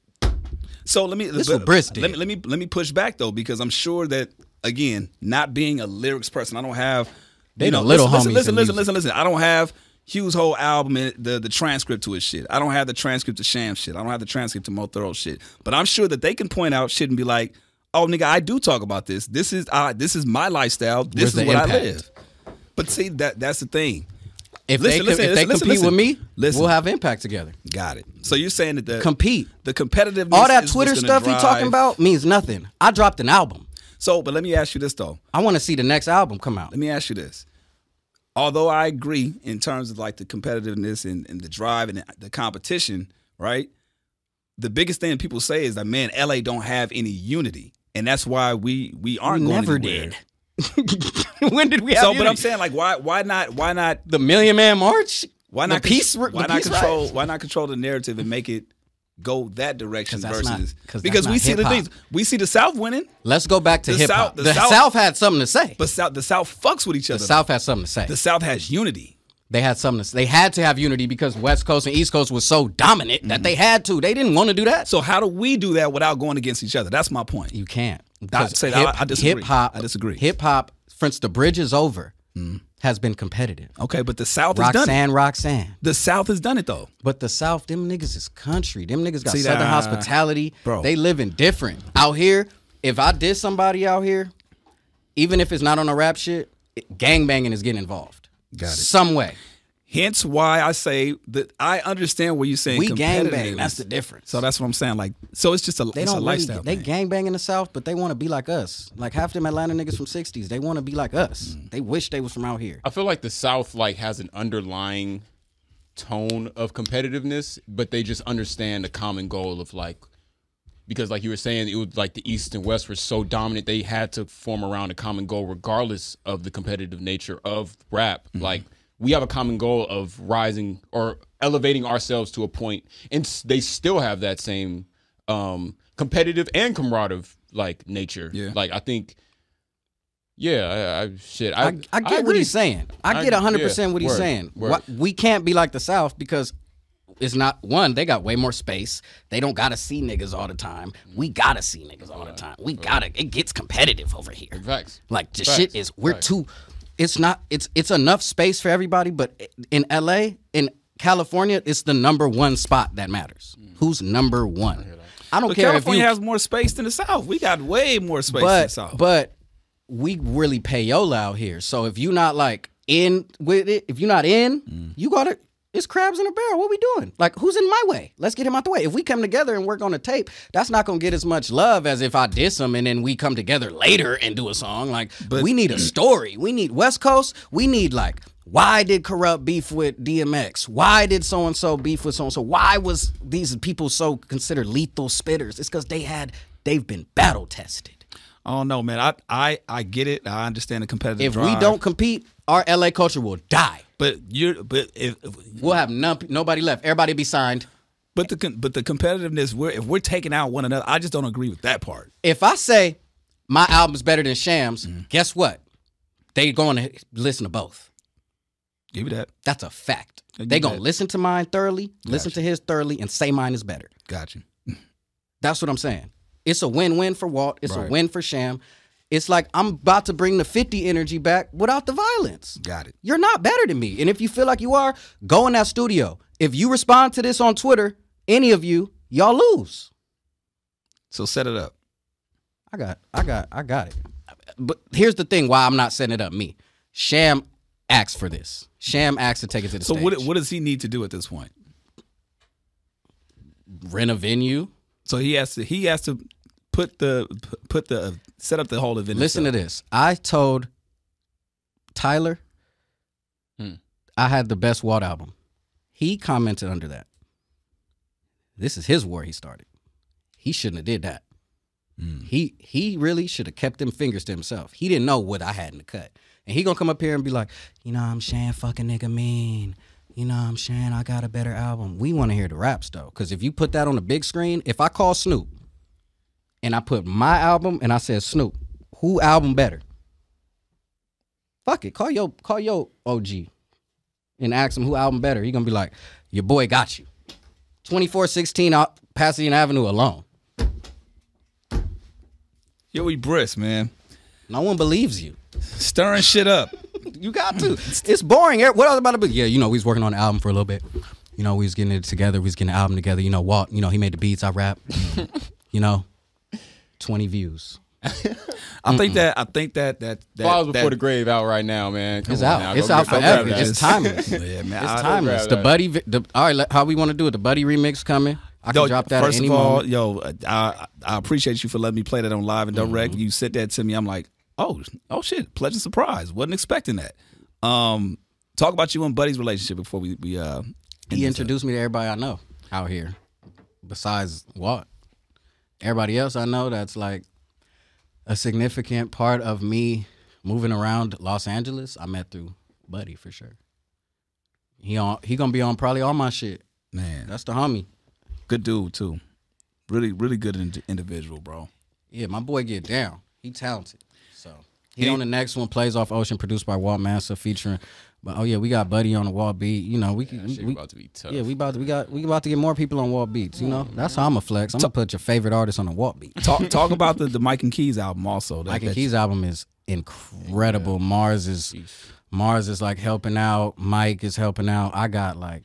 A: So let me.
B: This is what Briss did.
A: Let me push back though, because I'm sure that, again, not being a lyrics person, I don't have. Listen. I don't have Hugh's whole album and the transcript to his shit. I don't have the transcript to Sham shit. I don't have the transcript to Mo Thorough shit. But I'm sure that they can point out shit and be like, "Oh, nigga, I do talk about this. This is my lifestyle. This is what I live." But see, that's the thing.
B: If they compete with me, we'll have impact together.
A: Got it. So you're saying that the competitiveness,
B: all that Twitter stuff you talking about means nothing. I dropped an album.
A: So, but let me ask you this though.
B: I want to see the next album come out.
A: Let me ask you this. Although I agree in terms of like the competitiveness and the drive and the competition, right? The biggest thing people say is that, man, LA don't have any unity, and that's why we aren't going
B: never
A: anywhere.
B: Did. When did we have unity?
A: But I'm saying, like, why not
B: the Million Man March?
A: Why not control the narrative and make it go that direction because we see the things. We see the South winning.
B: Let's go back to hip hop. The South had something to say.
A: But the South fucks with each other.
B: The South had something to say.
A: The South has unity.
B: They had something to say. They had to have unity because West Coast and East Coast was so dominant that they had to. They didn't want to do that.
A: So how do we do that without going against each other? That's my point.
B: You can't.
A: I disagree. I disagree.
B: Hip hop, for instance, The Bridge Is Over has been competitive.
A: Okay, but the South has done it.
B: Roxanne.
A: The South has done it though.
B: But the South, them niggas is country. Them niggas got Southern hospitality. Bro. They living different. Out here, if I diss somebody out here, even if it's not on a rap shit, gangbanging is getting involved.
A: Got it.
B: Some way.
A: Hence why I say that I understand what you're saying.
B: We gangbang. That's the difference.
A: So that's what I'm saying. Like, so it's just a lifestyle.
B: They gangbang in the South, but they want to be like us. Like half them Atlanta niggas from '60s, they want to be like us. They wish they was from out here.
C: I feel like the South like has an underlying tone of competitiveness, but they just understand the common goal of like, because like you were saying, it was like the East and West were so dominant, they had to form around a common goal regardless of the competitive nature of rap. Like, we have a common goal of rising or elevating ourselves to a point, and they still have that same competitive and camaraderie like nature. Yeah. Like I think, I
B: get what he's saying. I get 100% what he's saying. We can't be like the South because it's not one. They got way more space. They don't gotta see niggas all the time. We gotta see niggas all the time. It gets competitive over here.
C: Facts.
B: Like the shit is too. It's not. It's enough space for everybody, but in LA, in California, it's the #1 spot that matters. Who's #1? I don't care.
A: California has more space than the South. We got way more space than the South.
B: But we really payola out here. So if you're not like in with it, if you're not in, you gotta. It's crabs in a barrel. What we doing? Like, who's in my way? Let's get him out the way. If we come together and work on a tape, that's not going to get as much love as if I diss him and then we come together later and do a song. Like, we need a story. We need West Coast. We need, like, why did Corrupt beef with DMX? Why did so-and-so beef with so-and-so? Why was these people so considered lethal spitters? It's because they've been battle tested.
A: Oh, no, man. I get it. I understand the competitive drive.
B: If we don't compete, our LA culture will die.
A: But if
B: we'll have nobody left. Everybody be signed.
A: But the competitiveness, if we're taking out one another, I just don't agree with that part.
B: If I say my album's better than Sham's, guess what? They going to listen to both.
A: Give you that.
B: That's a fact. They going to listen to mine thoroughly, listen to his thoroughly, and say mine is better.
A: Got you.
B: That's what I'm saying. It's a win-win for Walt. It's a win for Sham. It's like I'm about to bring the 50 energy back without the violence.
A: Got it.
B: You're not better than me. And if you feel like you are, go in that studio. If you respond to this on Twitter, any of you, y'all lose.
A: So set it up.
B: I got it. But here's the thing: why I'm not setting it up. Me, Sham asked for this. Sham asked to take it to the stage.
A: So what does he need to do at this point?
B: Rent a venue.
A: So he has to put the set up the whole event.
B: Listen to this. I told Tyler I had the best Walt album. He commented under that. This is his war he started. He shouldn't have did that. He really should have kept them fingers to himself. He didn't know what I had in the cut. And he gonna come up here and be like, you know, I'm Shan fucking nigga mean. You know, I'm Shan, I got a better album. We want to hear the raps though. Because if you put that on the big screen, if I call Snoop and I put my album and I said, Snoop, who album better? Fuck it. Call your OG and ask him who album better. He gonna be like, your boy got you. 2416 out Pasadena Avenue alone.
A: Huey Briss, man.
B: No one believes you.
A: Stirring shit up.
B: You got to. It's boring. What else about it? Yeah, you know, we was working on the album for a little bit. You know, we was getting it together. We was getting the album together. You know, Walt, you know, he made the beats, I rap. You know, 20 views.
A: I think that
C: Flowers Before the Grave out right now, man. Come
B: it's
C: on
B: out.
C: now.
B: It's
C: Go
B: out
C: grab
B: forever.
C: that.
B: It's timeless.
A: Yeah, man.
B: It's timeless. The buddy. All right, how we want to do it? The buddy remix coming. I can drop that
A: first
B: at any
A: of all,
B: moment.
A: I appreciate you for letting me play that on live and direct. You sent that to me. I'm like, oh shit, pleasant surprise. Wasn't expecting that. Talk about you and Buddy's relationship before we
B: he introduced me to everybody I know out here, besides Walt. Everybody else I know that's like a significant part of me moving around Los Angeles, I met through Buddy for sure. He gonna be on probably all my shit.
A: Man,
B: that's the homie.
A: Good dude too. Really, really good individual, bro.
B: Yeah, my boy get down. He talented. So he on the next one, Plays Off Ocean, produced by Walt Massa, featuring. But oh yeah, we got Buddy on the Walt beat. You know, we
C: about to be tough.
B: Yeah, we about to get more people on Walt beats. You know, that's how I'm a flex. I'm gonna put your favorite artist on the Walt beat.
A: Talk about the Mike and Keys album also.
B: Mike and Keys album is incredible. Yeah. Mars is like helping out. Mike is helping out. I got like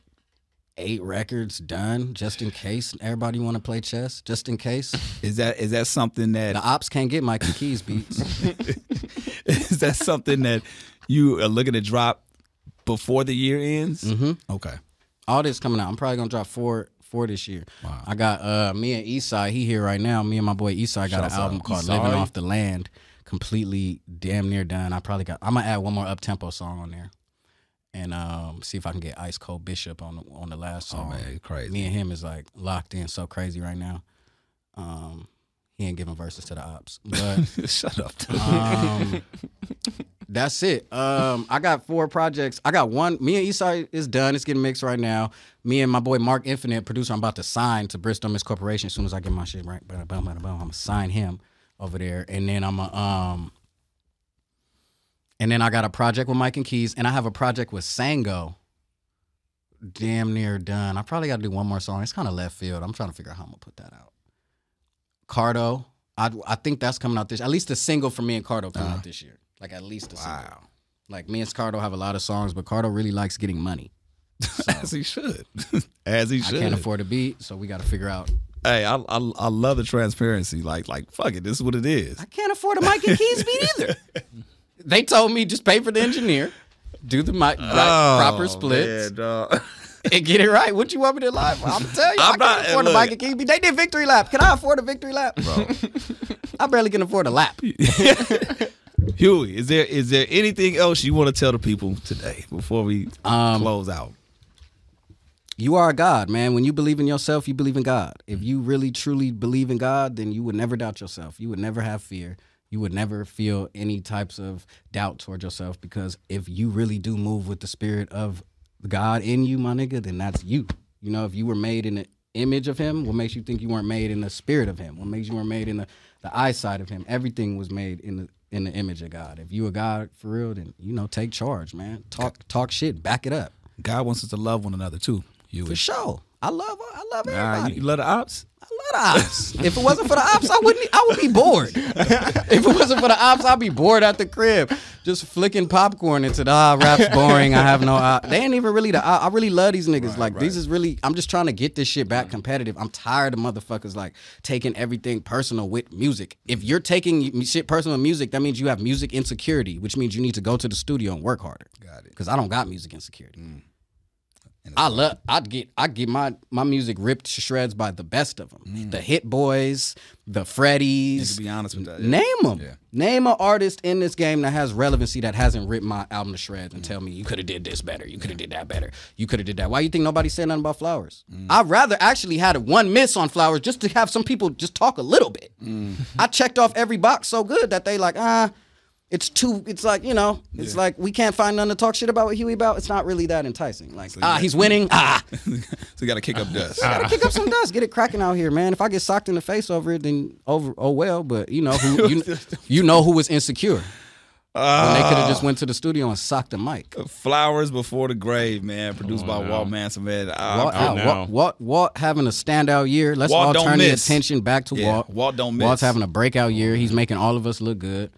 B: 8 records done just in case everybody want to play chess. Just in case.
A: Is that something that
B: the ops can't get Mike and Keys beats?
A: Is that something that you are looking to drop before the year ends?
B: Mm-hmm.
A: Okay.
B: All this coming out. I'm probably gonna drop four this year. Wow. I got me and Eastside. He here right now. Me and my boy Eastside got an album called Living Off the Land. Completely damn near done. I'm gonna add one more up-tempo song on there. And see if I can get Ice Cold Bishop on the last song.
A: Oh man, crazy.
B: Me and him is like locked in so crazy right now. He ain't giving verses to the ops. But
A: shut up.
B: That's it. I got 4 projects. I got one. Me and Eastside is done. It's getting mixed right now. Me and my boy Mark Infinite, producer, I'm about to sign to Bristol Miss Corporation as soon as I get my shit right. I'm gonna sign him over there, and then and then I got a project with Mike and Keys, and I have a project with Sango. Damn near done. I probably got to do one more song. It's kind of left field. I'm trying to figure out how I'm gonna put that out. Cardo, I think that's coming out at least a single for me and Cardo coming out this year. Like at least a single. Wow. Like me and Cardo have a lot of songs, but Cardo really likes getting money. So,
A: as he should. As he should.
B: I can't afford a beat, so we got to figure out.
A: Hey, I love the transparency. Like fuck it, this is what it is.
B: I can't afford a Mike and Keys beat either. They told me just pay for the engineer, do the proper splits, and get it right. What you want me to lie for? I'm telling you, I can't afford a Mike and Keys beat. They did Victory Lap. Can I afford a Victory Lap? Bro, I barely can afford a lap.
A: Huey, is there anything else you want to tell the people today before we close out?
B: You are a God, man. When you believe in yourself, you believe in God. If you really, truly believe in God, then you would never doubt yourself. You would never have fear. You would never feel any types of doubt toward yourself, because if you really do move with the spirit of God in you, my nigga, then that's you. You know, if you were made in the image of him, what makes you think you weren't made in the spirit of him? What makes you weren't made in the eyesight of him? Everything was made in the image of God. If you a God for real, then, you know, take charge, man. Talk shit, back it up.
A: God wants us to love one another too. Huey.
B: For sure. I love everybody.
A: You love the ops?
B: I love the ops. If it wasn't for the ops, I would be bored. If it wasn't for the ops, I'd be bored at the crib, just flicking popcorn into the rap's boring. I have no. They ain't even really the. I really love these niggas. These is really. I'm just trying to get this shit back competitive. I'm tired of motherfuckers like taking everything personal with music. If you're taking shit personal with music, that means you have music insecurity, which means you need to go to the studio and work harder. Got it. Because I don't got music insecurity. I get my music ripped to shreds by the best of them. The Hit Boys, the Freddies.
A: To be honest with that,
B: name them. Yeah. Name an artist in this game that has relevancy that hasn't ripped my album to shreds and tell me you could have did this better, you could have did that better, you could have did that. Why you think nobody said nothing about Flowers? I'd rather actually had one miss on Flowers just to have some people just talk a little bit. I checked off every box so good that they like it's like, you know, it's like we can't find nothing to talk shit about with Huey about. It's not really that enticing. Like, he's winning.
A: So you got to kick up dust.
B: Got to kick up some dust. Get it cracking out here, man. If I get socked in the face over it, then oh well. But you know who was insecure. When they could have just went to the studio and socked the mic.
A: Flowers Before the Grave, man. Produced by Walt Manson, man.
B: Walt having a standout year. Let's all turn the attention back to Walt.
A: Walt don't miss.
B: Walt's having a breakout year. He's making all of us look good.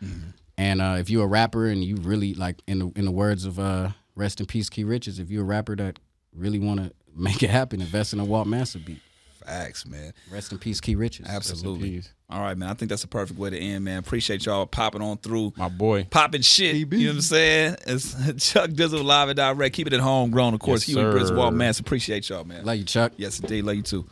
B: And if you're a rapper and you really, like, in the words of rest in peace, Key Richards, if you're a rapper that really want to make it happen, invest in a Walt Manson beat.
A: Facts, man.
B: Rest in peace, Key Richards.
A: Absolutely. All right, man. I think that's a perfect way to end, man. Appreciate y'all popping on through.
C: My boy.
A: Popping shit. You know what I'm saying? It's Chuck Dizzle live and direct. Keep it at homegrown, of course.
C: Yes,
A: Huey Briss, Walt Manson. Appreciate y'all, man.
B: Love you, Chuck.
A: Yes, indeed. Love you, too.